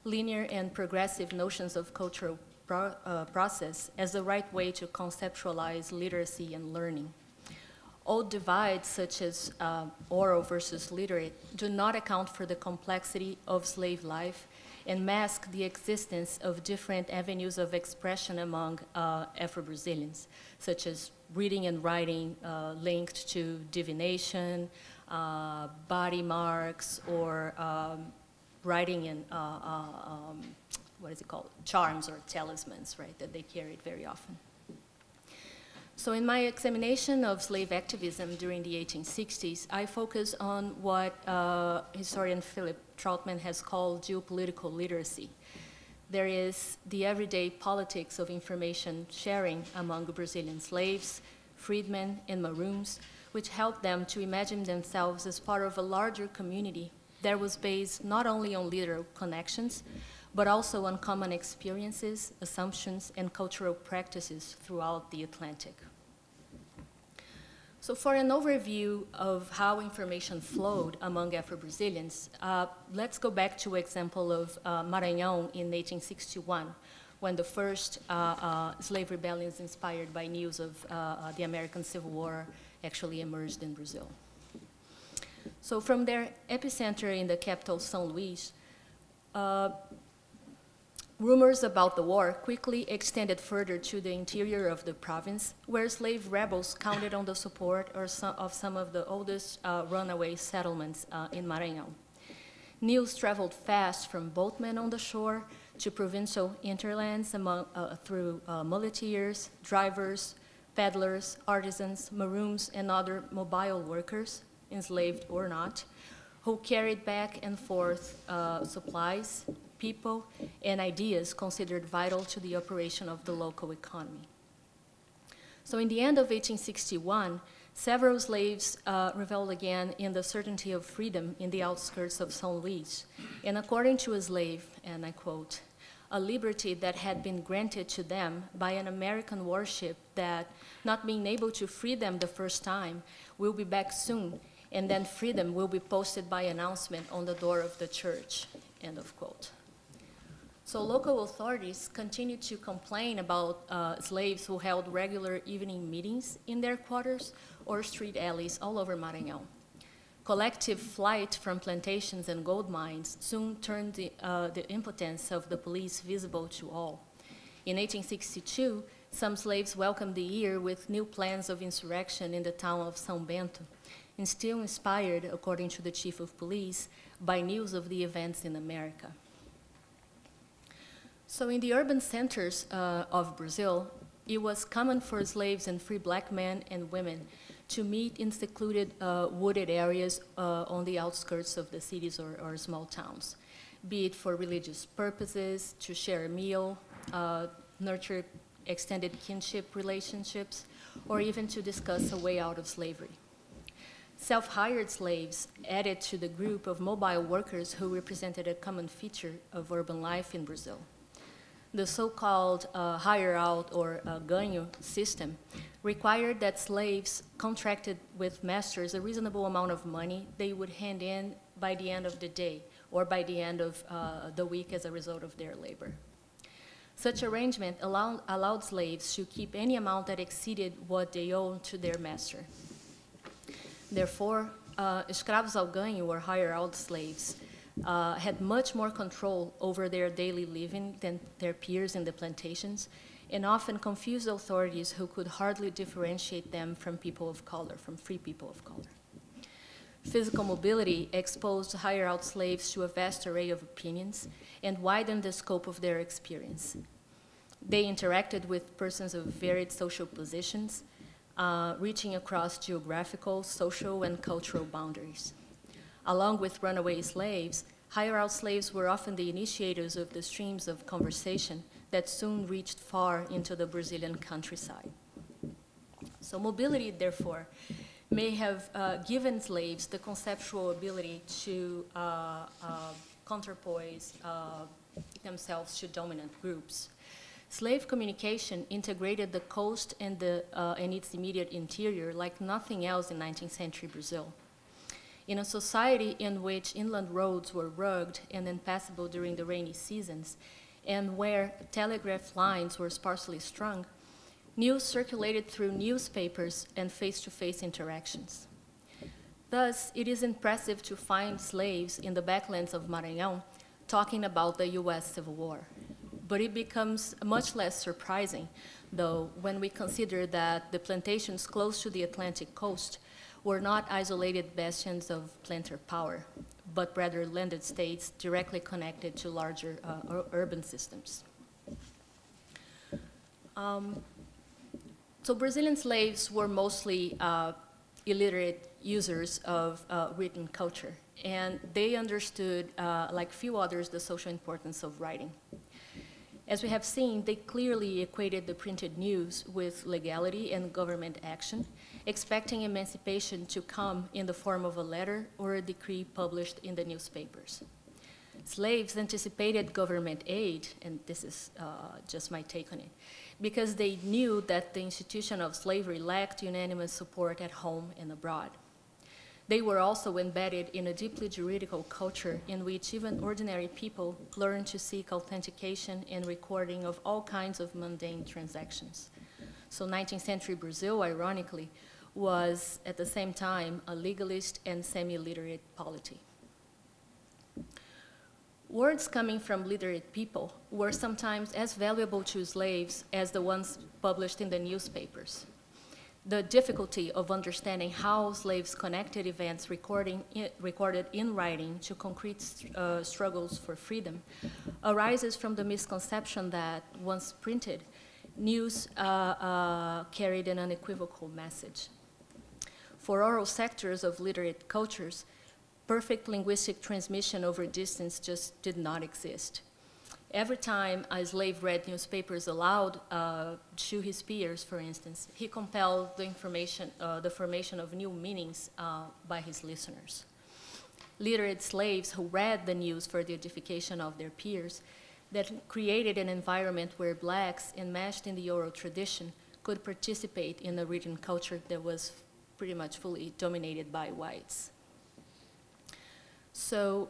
linear and progressive notions of cultural process as the right way to conceptualize literacy and learning. Old divides, such as oral versus literate, do not account for the complexity of slave life and mask the existence of different avenues of expression among Afro-Brazilians, such as reading and writing linked to divination, body marks, or writing in, what is it called, charms or talismans, right, that they carried very often. So in my examination of slave activism during the 1860s, I focus on what historian Philip Troutman has called geopolitical literacy. There is the everyday politics of information sharing among Brazilian slaves, freedmen, and maroons, which helped them to imagine themselves as part of a larger community that was based not only on literal connections, but also on common experiences, assumptions, and cultural practices throughout the Atlantic. So for an overview of how information flowed among Afro-Brazilians, let's go back to example of Maranhão in 1861, when the first slave rebellions inspired by news of the American Civil War actually emerged in Brazil. So from their epicenter in the capital, São Luís, rumors about the war quickly extended further to the interior of the province, where slave rebels counted on the support of some of the oldest runaway settlements in Maranhão. News traveled fast from boatmen on the shore to provincial interlands through muleteers, drivers, peddlers, artisans, maroons, and other mobile workers, enslaved or not, who carried back and forth supplies, people, and ideas considered vital to the operation of the local economy. So in the end of 1861, several slaves reveled again in the certainty of freedom in the outskirts of São Luís. And according to a slave, and I quote, "a liberty that had been granted to them by an American warship that, not being able to free them the first time, will be back soon, and then freedom will be posted by announcement on the door of the church," end of quote. So local authorities continued to complain about slaves who held regular evening meetings in their quarters or street alleys all over Maranhão. Collective flight from plantations and gold mines soon turned the impotence of the police visible to all. In 1862, some slaves welcomed the year with new plans of insurrection in the town of São Bento, and still inspired, according to the chief of police, by news of the events in America. So in the urban centers of Brazil, it was common for slaves and free black men and women to meet in secluded wooded areas on the outskirts of the cities or small towns, be it for religious purposes, to share a meal, nurture extended kinship relationships, or even to discuss a way out of slavery. Self-hired slaves added to the group of mobile workers who represented a common feature of urban life in Brazil. The so-called hire out or ganho system required that slaves contracted with masters a reasonable amount of money they would hand in by the end of the day or by the end of the week as a result of their labor. Such arrangement allowed slaves to keep any amount that exceeded what they owed to their master. Therefore, escravos ao ganho or hire out slaves had much more control over their daily living than their peers in the plantations, and often confused authorities who could hardly differentiate them from people of color, from free people of color. Physical mobility exposed hire-out slaves to a vast array of opinions and widened the scope of their experience. They interacted with persons of varied social positions, reaching across geographical, social, and cultural boundaries. Along with runaway slaves, hire-out slaves were often the initiators of the streams of conversation that soon reached far into the Brazilian countryside. So mobility, therefore, may have given slaves the conceptual ability to counterpoise themselves to dominant groups. Slave communication integrated the coast and its immediate interior like nothing else in 19th century Brazil. In a society in which inland roads were rugged and impassable during the rainy seasons, and where telegraph lines were sparsely strung, news circulated through newspapers and face-to-face interactions. Thus, it is impressive to find slaves in the backlands of Maranhão talking about the US Civil War. But it becomes much less surprising, though, when we consider that the plantations close to the Atlantic coast were not isolated bastions of planter power, but rather landed states directly connected to larger urban systems. So Brazilian slaves were mostly illiterate users of written culture, and they understood, like few others, the social importance of writing. As we have seen, they clearly equated the printed news with legality and government action, expecting emancipation to come in the form of a letter or a decree published in the newspapers. Slaves anticipated government aid, and this is just my take on it, because they knew that the institution of slavery lacked unanimous support at home and abroad. They were also embedded in a deeply juridical culture in which even ordinary people learned to seek authentication and recording of all kinds of mundane transactions. So 19th century Brazil, ironically, was at the same time a legalist and semi-literate polity. Words coming from literate people were sometimes as valuable to slaves as the ones published in the newspapers. The difficulty of understanding how slaves connected events recorded in writing to concrete struggles for freedom arises from the misconception that, once printed, news carried an unequivocal message. For oral sectors of literate cultures, perfect linguistic transmission over distance just did not exist. Every time a slave read newspapers aloud to his peers, for instance, he compelled the formation of new meanings by his listeners. Literate slaves who read the news for the edification of their peers that created an environment where blacks, enmeshed in the oral tradition, could participate in a written culture that was pretty much fully dominated by whites. So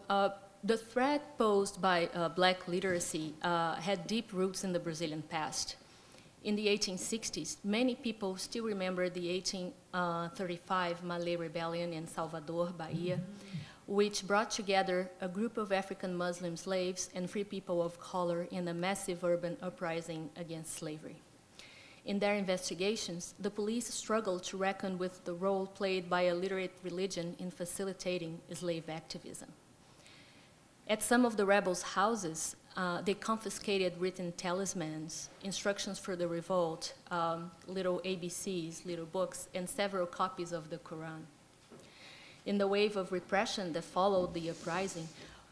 the threat posed by black literacy had deep roots in the Brazilian past. In the 1860s, many people still remember the 1835 Malay Rebellion in Salvador, Bahia, which brought together a group of African Muslim slaves and free people of color in a massive urban uprising against slavery. In their investigations, the police struggled to reckon with the role played by a literate religion in facilitating slave activism. At some of the rebels' houses, they confiscated written talismans, instructions for the revolt, little ABCs, little books, and several copies of the Quran. In the wave of repression that followed the uprising,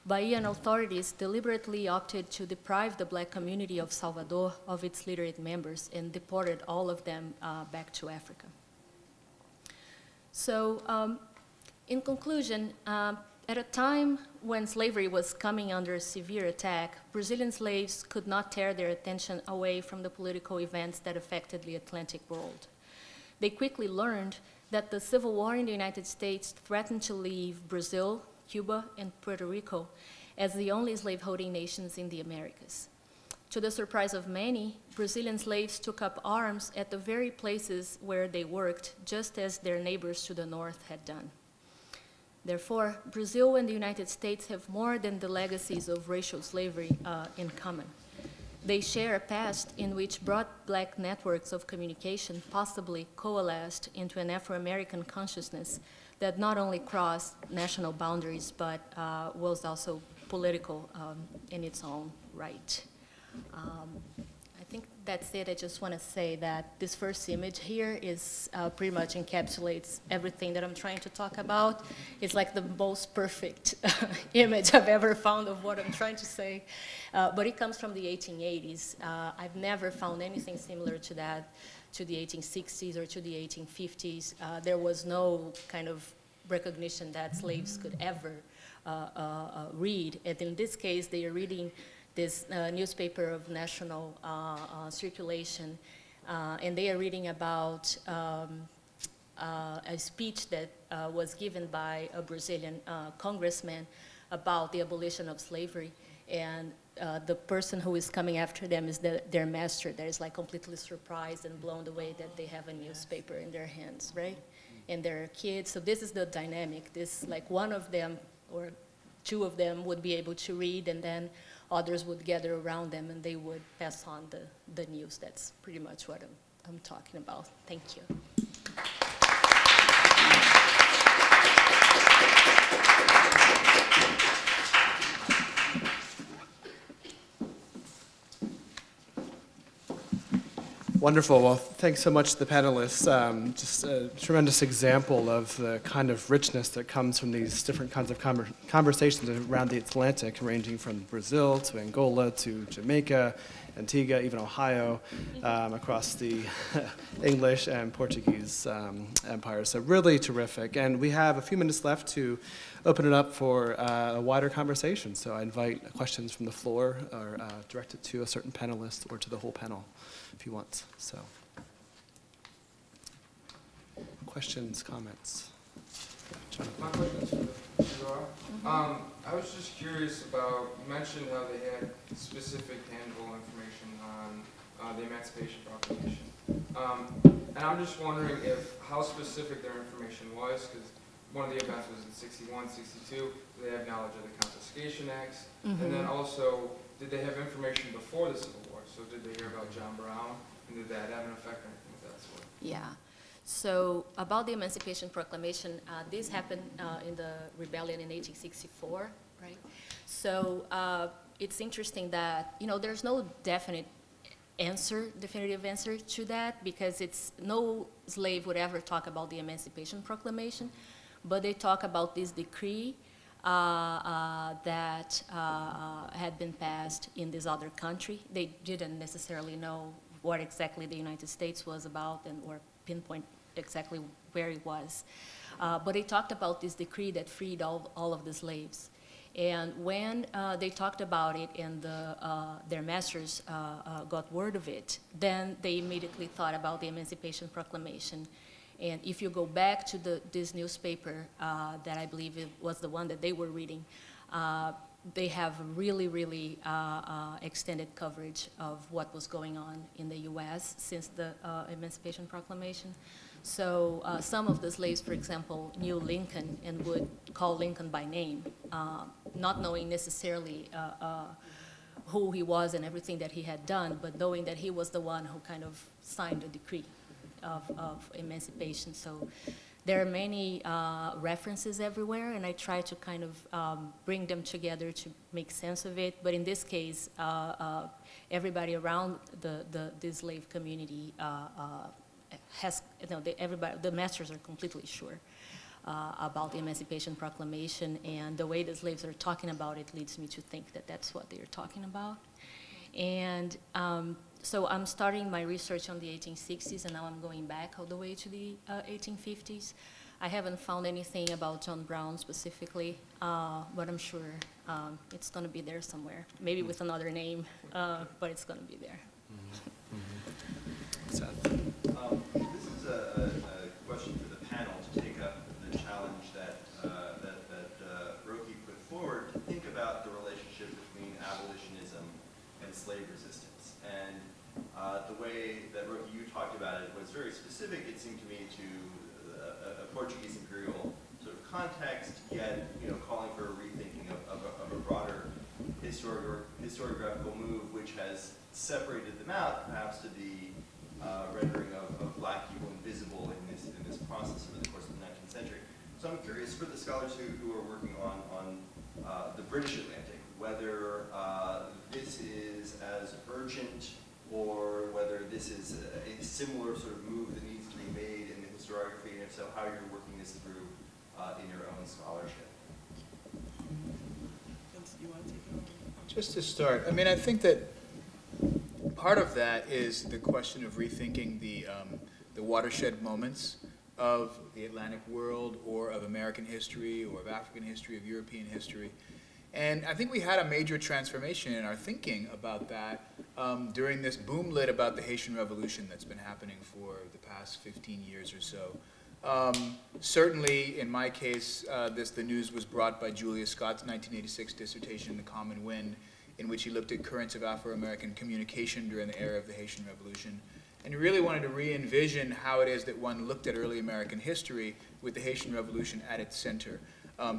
Bahian authorities deliberately opted to deprive the black community of Salvador of its literate members and deported all of them back to Africa. So, in conclusion, at a time when slavery was coming under severe attack, Brazilian slaves could not tear their attention away from the political events that affected the Atlantic world. They quickly learned that the Civil War in the United States threatened to leave Brazil, Cuba, and Puerto Rico as the only slaveholding nations in the Americas. To the surprise of many, Brazilian slaves took up arms at the very places where they worked, just as their neighbors to the north had done. Therefore, Brazil and the United States have more than the legacies of racial slavery in common. They share a past in which broad black networks of communication possibly coalesced into an Afro-American consciousness that not only crossed national boundaries, but was also political in its own right. I think that's it. I just want to say that this first image here is pretty much encapsulates everything that I'm trying to talk about. It's like the most perfect image I've ever found of what I'm trying to say. But it comes from the 1880s. I've never found anything similar to that, to the 1860s or to the 1850s. There was no kind of recognition that slaves could ever read. And in this case, they are reading this newspaper of national circulation, and they are reading about a speech that was given by a Brazilian congressman about the abolition of slavery. And the person who is coming after them is their master that is like completely surprised and blown away that they have a newspaper in their hands, right? And their kids. So this is the dynamic. This, like, one of them or two of them would be able to read, and then others would gather around them and they would pass on the news. That's pretty much what I'm talking about. Thank you. Wonderful. Well, thanks so much to the panelists. Just a tremendous example of the kind of richness that comes from these different kinds of conversations around the Atlantic, ranging from Brazil to Angola to Jamaica, Antigua, even Ohio, across the English and Portuguese empires. So really terrific. And we have a few minutes left to open it up for a wider conversation. So I invite questions from the floor or directed to a certain panelist or to the whole panel if you want. So questions, comments? My question is for Isadora. I was just curious about, you mentioned how they had specific tangible information on the Emancipation Proclamation. And I'm just wondering how specific their information was, because one of the events was in 61, 62. Do they have knowledge of the Confiscation Acts? And then also, did they have information before the Civil War? So did they hear about John Brown? And did that have an effect or anything of that sort? Yeah. So about the Emancipation Proclamation, this happened in the rebellion in 1864, right? So it's interesting that, you know, there's no definitive answer to that, because no slave would ever talk about the Emancipation Proclamation, but they talk about this decree that had been passed in this other country. They didn't necessarily know what exactly the United States was about or pinpoint exactly where it was. But they talked about this decree that freed all of the slaves. And when they talked about it and their masters got word of it, then they immediately thought about the Emancipation Proclamation. And if you go back to this newspaper that I believe it was the one that they were reading, they have really, really extended coverage of what was going on in the U.S. since the Emancipation Proclamation. So some of the slaves, for example, knew Lincoln and would call Lincoln by name, not knowing necessarily who he was and everything that he had done, but knowing that he was the one who kind of signed the decree of emancipation. So there are many references everywhere, and I try to kind of bring them together to make sense of it. But in this case, everybody around the slave community has, you know, the masters are completely sure about the Emancipation Proclamation, and the way the slaves are talking about it leads me to think that that's what they're talking about. And so I'm starting my research on the 1860s, and now I'm going back all the way to the 1850s. I haven't found anything about John Brown specifically, but I'm sure it's going to be there somewhere, maybe with another name, but it's going to be there. Seth. This is a question for the panel to take up the challenge that Roque put forward, to think about the relationship between abolitionism and slave resistance. And the way that Roque, you talked about it, was very specific, it seemed to me, to a Portuguese imperial sort of context, yet, you know, calling for a rethinking of a broader historiographical move, which has separated them out, perhaps to the rendering of black people invisible in this process over the course of the 19th century. So I'm curious for the scholars who are working on the British Atlantic, whether this is as urgent or whether this is a similar sort of move that needs to be made in the historiography, and if so, how you're working this through in your own scholarship. Vince, you want to take it over? Just to start, I mean, I think that part of that is the question of rethinking the watershed moments of the Atlantic world, or of American history, or of African history, of European history. And I think we had a major transformation in our thinking about that during this boomlet about the Haitian Revolution that's been happening for the past 15 years or so. Certainly, in my case, the news was brought by Julius Scott's 1986 dissertation, The Common Wind, in which he looked at currents of Afro-American communication during the era of the Haitian Revolution. And he really wanted to re-envision how it is that one looked at early American history with the Haitian Revolution at its center.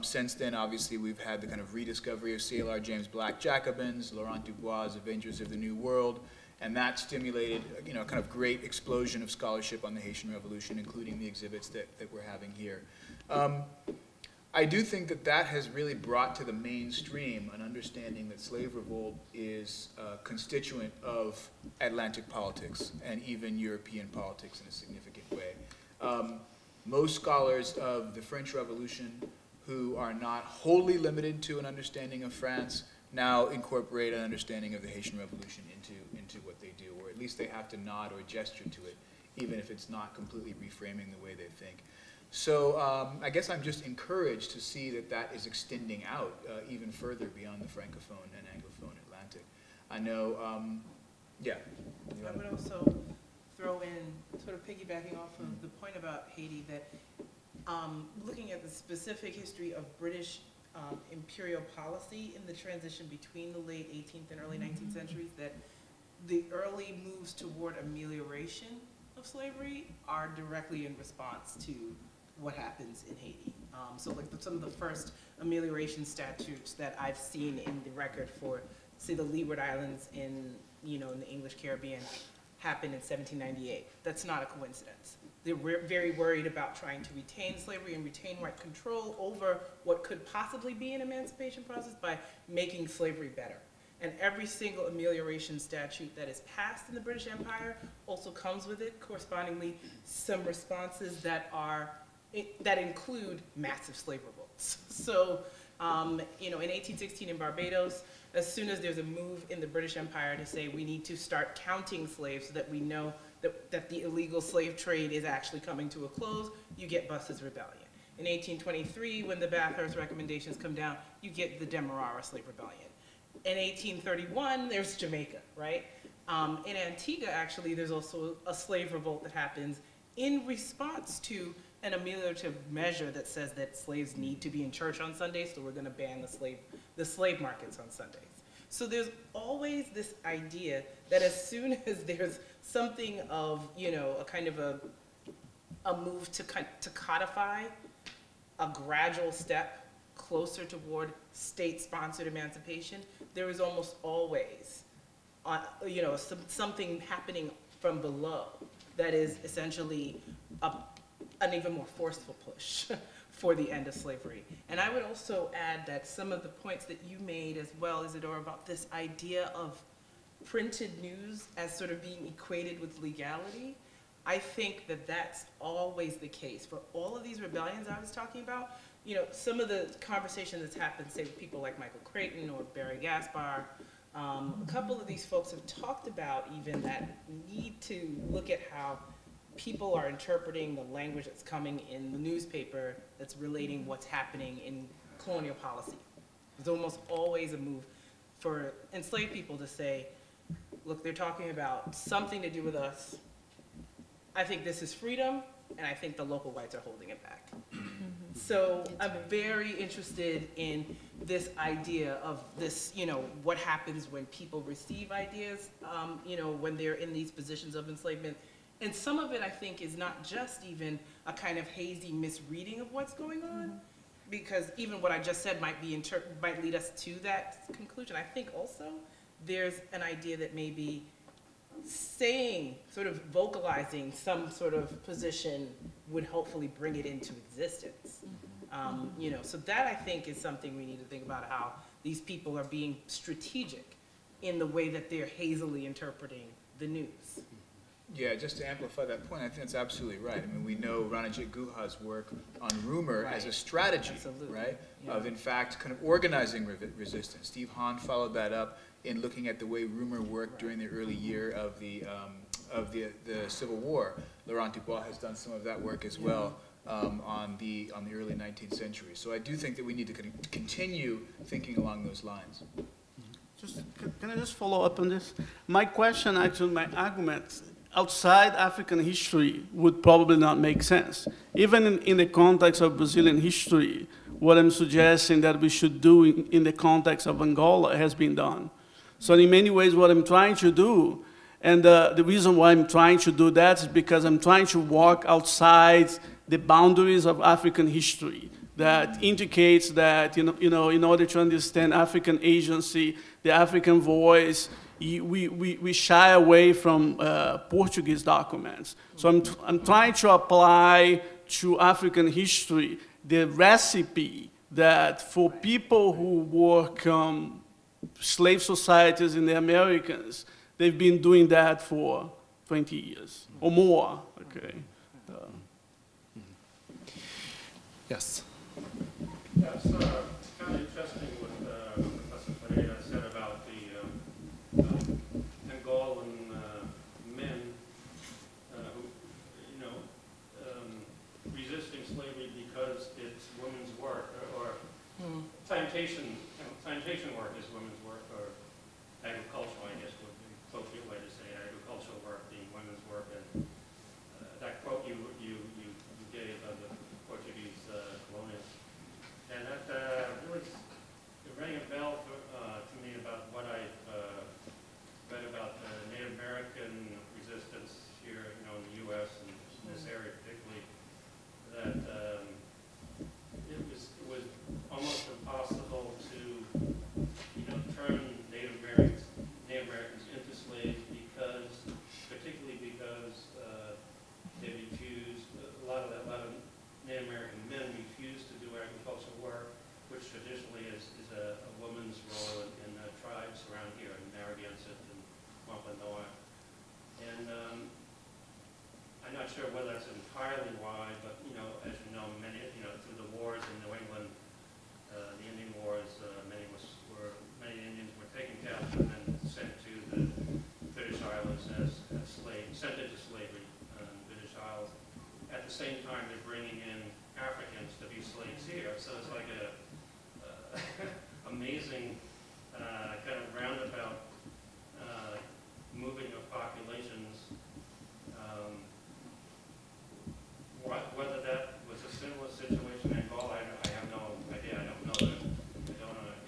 Since then, obviously, we've had the kind of rediscovery of C.L.R. James Black Jacobins, Laurent Dubois' Avengers of the New World, and that stimulated, you know, a kind of great explosion of scholarship on the Haitian Revolution, including the exhibits that we're having here. I do think that that has really brought to the mainstream an understanding that slave revolt is a constituent of Atlantic politics and even European politics in a significant way. Most scholars of the French Revolution who are not wholly limited to an understanding of France now incorporate an understanding of the Haitian Revolution into what they do, or at least they have to nod or gesture to it, even if it's not completely reframing the way they think. So I guess I'm just encouraged to see that that is extending out even further beyond the Francophone and Anglophone Atlantic. I know, yeah. I would also throw in, sort of piggybacking off of the point about Haiti, that looking at the specific history of British imperial policy in the transition between the late 18th and early 19th centuries, that the early moves toward amelioration of slavery are directly in response to what happens in Haiti. So like some of the first amelioration statutes that I've seen in the record for, say, the Leeward Islands in the English Caribbean happened in 1798. That's not a coincidence. They were very worried about trying to retain slavery and retain white control over what could possibly be an emancipation process by making slavery better. And every single amelioration statute that is passed in the British Empire also comes with it, correspondingly, some responses that include massive slave revolts. So, in 1816 in Barbados, as soon as there's a move in the British Empire to say we need to start counting slaves so that we know that the illegal slave trade is actually coming to a close, you get Buss's Rebellion. In 1823, when the Bathurst recommendations come down, you get the Demerara Slave Rebellion. In 1831, there's Jamaica, right? In Antigua, actually, there's also a slave revolt that happens in response to an ameliorative measure that says that slaves need to be in church on Sundays, so we're going to ban the slave markets on Sundays. So there's always this idea that as soon as there's something of, a kind of a move to codify a gradual step closer toward state-sponsored emancipation, there is almost always, something happening from below that is essentially an even more forceful push for the end of slavery. And I would also add that some of the points that you made as well, Isadora, about this idea of printed news as sort of being equated with legality, I think that that's always the case. For all of these rebellions I was talking about, some of the conversation that's happened, say, with people like Michael Creighton or Barry Gaspar, a couple of these folks have talked about even that need to look at how people are interpreting the language that's coming in the newspaper that's relating what's happening in colonial policy. There's almost always a move for enslaved people to say, look, they're talking about something to do with us. I think this is freedom, and I think the local whites are holding it back. So I'm very interested in this idea of this, what happens when people receive ideas, when they're in these positions of enslavement. And some of it, I think, is not just even a kind of hazy misreading of what's going on, because even what I just said might lead us to that conclusion. I think also there's an idea that maybe saying, sort of vocalizing some sort of position would hopefully bring it into existence. So that, I think, is something we need to think about, how these people are being strategic in the way that they're hazily interpreting the news. Yeah, just to amplify that point, I think that's absolutely right. I mean, we know Ranajit Guha's work on rumor as a strategy, right? Yeah. Of, in fact, kind of organizing resistance. Steve Hahn followed that up in looking at the way rumor worked during the early year of the Civil War. Laurent Dubois has done some of that work as well on the early 19th century. So I do think that we need to continue thinking along those lines. Can I just follow up on this? My question, actually, my argument, outside African history would probably not make sense. Even in the context of Brazilian history, what I'm suggesting that we should do in the context of Angola has been done. So in many ways, what I'm trying to do, and the reason why I'm trying to do that is because I'm trying to walk outside the boundaries of African history. That indicates that, in order to understand African agency, the African voice, we shy away from Portuguese documents. So I'm trying to apply to African history the recipe that for people who work slave societies in the Americas, they've been doing that for 20 years or more. Okay. Yes. Yeah, it's kind of interesting what Professor Ferreira said about the Angolan men who, resisting slavery because it's women's work, or plantation work is women's work, or agricultural, I guess would be the appropriate way to say agricultural work being women's work. And that quote you gave of the Portuguese colonials. And that really rang a bell to me about what I've read about Native American resistance here, in the U.S. and this area particularly. That it was almost impossible to, turn Native Americans into slaves particularly because they refused. A lot of Native American men refused to do agricultural work, which traditionally is a woman's role in the tribes around here, in Narragansett and Wampanoag. And I'm not sure whether that's entirely why, but as you know, many through the wars in New England, the Indian Wars, many Indians were taken captive and sent to the British Islands as slaves, sent into slavery in the British Isles. At the same time, they're bringing in Africans to be slaves here. So it's like a amazing kind of roundabout moving of populations. Whether that was a similar situation in Angola, I have no idea. I don't know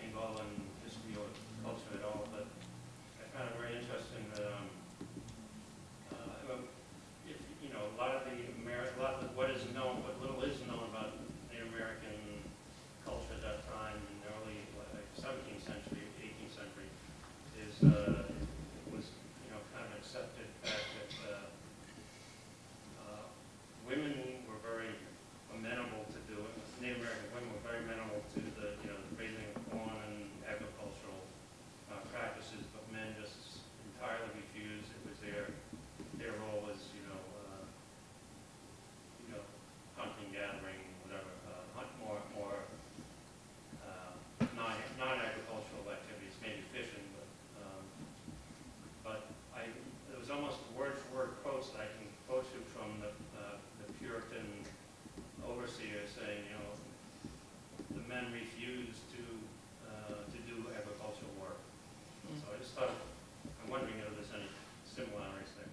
Angolan history or culture at all, but I found it very interesting that a lot of what is known, what little is known about Native American culture at that time in the early 17th century, 18th century, was kind of accepted fact that women were very amenable to do it. Native American women were very amenable to the raising of corn and agricultural practices, but men just entirely refused. It was their role was hunting, gathering, whatever, more non-agricultural activities, maybe fishing, but there was almost word-for-word quotes that I can quote you from the Puritan overseer saying, the men refused to do agricultural work. So I just thought, I'm wondering if there's any similarities there.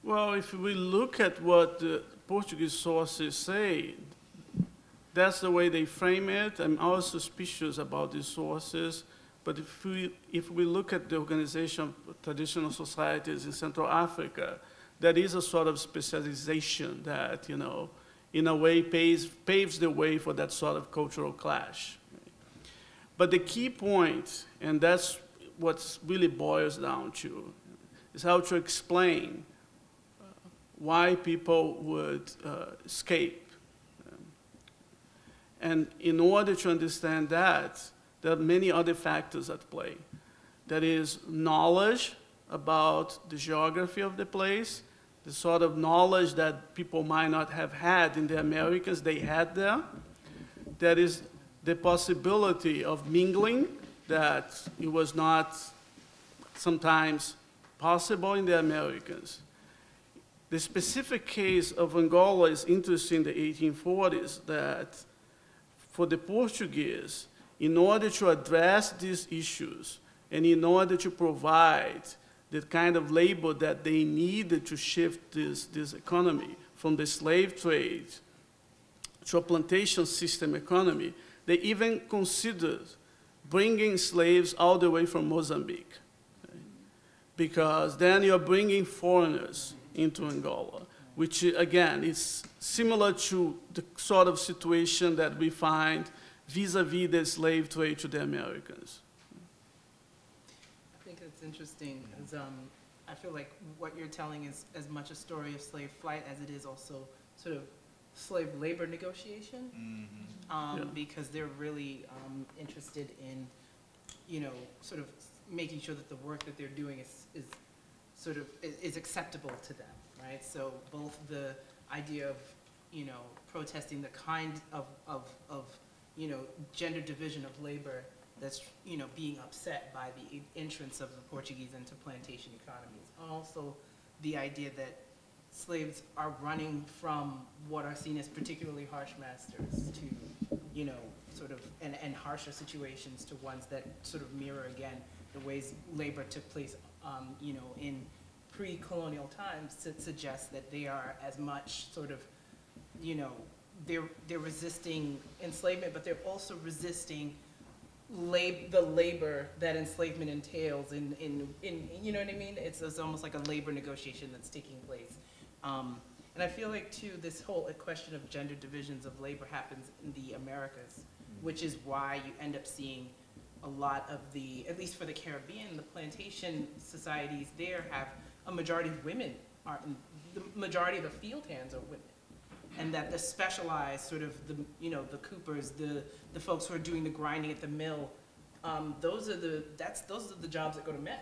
Well, if we look at what the Portuguese sources say, that's the way they frame it. I'm always suspicious about these sources, but if we look at the organization of traditional societies in Central Africa, there is a sort of specialization that, in a way paves the way for that sort of cultural clash. But the key point, and that's what really boils down to, is how to explain why people would escape. And in order to understand that, there are many other factors at play. That is knowledge about the geography of the place, the sort of knowledge that people might not have had in the Americas, they had there. There is the possibility of mingling, that it was not sometimes possible in the Americas. The specific case of Angola is interesting in the 1840s, that for the Portuguese, in order to address these issues and in order to provide the kind of labor that they needed to shift this economy from the slave trade to a plantation system economy, they even considered bringing slaves all the way from Mozambique, okay? Because then you're bringing foreigners into Angola, which again is similar to the sort of situation that we find vis-a-vis the slave trade to the Americans. I think it's interesting, as I feel like what you're telling is as much a story of slave flight as it is also sort of slave labor negotiation, because they're really interested in, you know, sort of making sure that the work that they're doing is acceptable to them, right? So both the idea of, you know, protesting the kind of you know, gender division of labor that's, you know, being upset by the entrance of the Portuguese into plantation economies. Also the idea that slaves are running from what are seen as particularly harsh masters to, you know, sort of, and harsher situations to ones that sort of mirror, again, the ways labor took place, you know, in pre-colonial times, to suggest that they are as much sort of, you know, they're resisting enslavement, but they're also resisting the labor that enslavement entails in you know what I mean? It's almost like a labor negotiation that's taking place. And I feel like, too, this whole question of gender divisions of labor happens in the Americas, which is why you end up seeing a lot of the, at least for the Caribbean, the plantation societies there have a majority of women, the majority of the field hands are women. And that the specialized sort of, the, you know, the coopers, the folks who are doing the grinding at the mill, those are the jobs that go to men.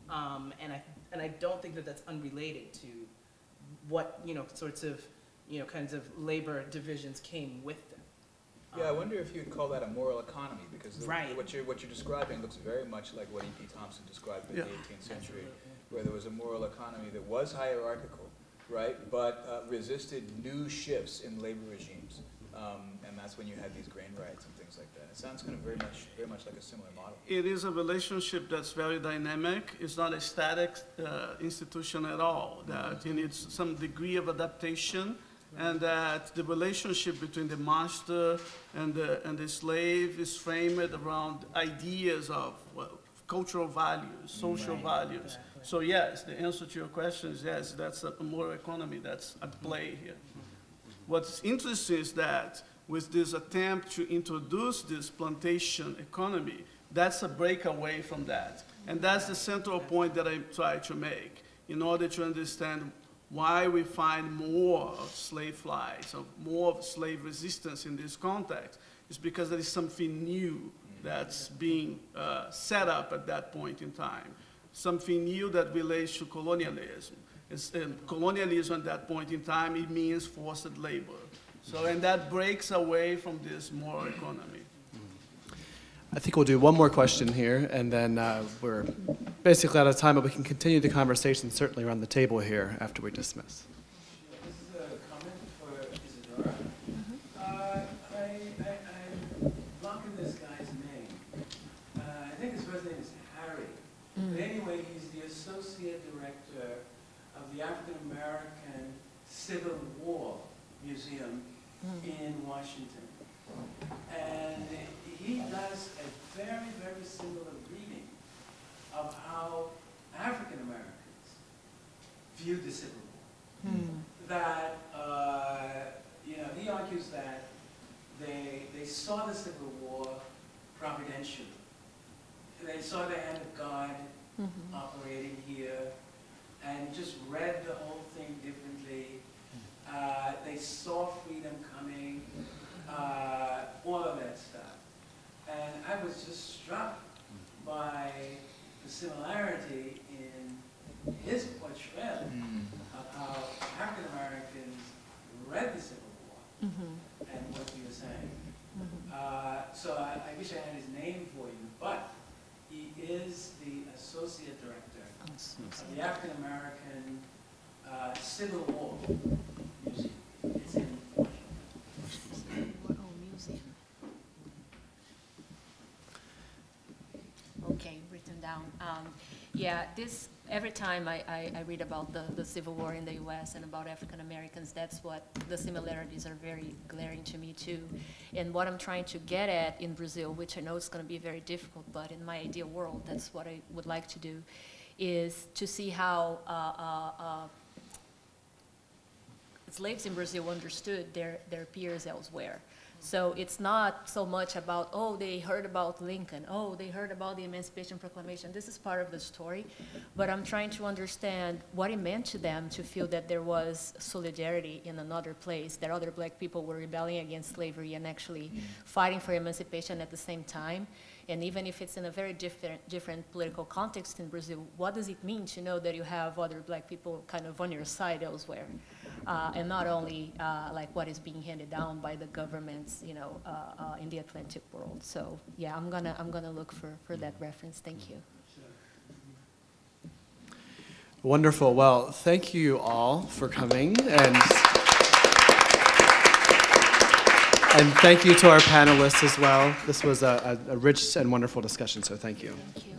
And I don't think that that's unrelated to what, you know, sorts of, you know, kinds of labor divisions came with them. Yeah, I wonder if you'd call that a moral economy, because right. what you're describing looks very much like what E.P. Thompson described in the 18th century, where there was a moral economy that was hierarchical, right, but resisted new shifts in labor regimes, and that's when you had these grain riots and things like that. It sounds kind of very much like a similar model. It is a relationship that's very dynamic. It's not a static institution at all. That it needs some degree of adaptation, and that the relationship between the master and the slave is framed around ideas of, well, cultural values, social values. Exactly. So yes, the answer to your question is yes, that's a moral economy that's at play here. What's interesting is that with this attempt to introduce this plantation economy, that's a breakaway from that. And that's the central point that I try to make in order to understand why we find more of slave flights, or more of slave resistance in this context. It's because there is something new that's being set up at that point in time. Something new that relates to colonialism. Colonialism at that point in time, it means forced labor. So, and that breaks away from this moral economy. I think we'll do one more question here, and then we're basically out of time, but we can continue the conversation certainly around the table here after we dismiss. This is a comment for Isadora. I'm blocking this guy's name. I think his first name is Harry. But anyway, he's the associate director of the African American Civil War Museum in Washington. And he does a very, very similar reading of how African Americans viewed the Civil War. That, you know, he argues that they saw the Civil War providentially. They saw the hand of God operating here, and just read the whole thing differently. They saw freedom coming, all of that stuff. And I was just struck by the similarity in his portrayal of how African Americans read the Civil War and what he was saying. So I wish I had his name for you, but he is the associate director of the African American Civil War Museum. It's in Washington. Museum. Okay, written down. Yeah, this, every time I read about the Civil War in the US and about African Americans, that's what the similarities are very glaring to me too. And what I'm trying to get at in Brazil, which I know is going to be very difficult, but in my ideal world, that's what I would like to do, is to see how slaves in Brazil understood their peers elsewhere. So it's not so much about, oh, they heard about Lincoln, oh, they heard about the Emancipation Proclamation. This is part of the story, but I'm trying to understand what it meant to them to feel that there was solidarity in another place, that other black people were rebelling against slavery and actually fighting for emancipation at the same time. And even if it's in a very different political context in Brazil, what does it mean to know that you have other black people kind of on your side elsewhere? And not only like what is being handed down by the governments, you know, in the Atlantic world. So yeah, I'm gonna look for that reference. Thank you. Wonderful. Well, thank you all for coming, and thank you to our panelists as well. This was a rich and wonderful discussion, so thank you. Thank you.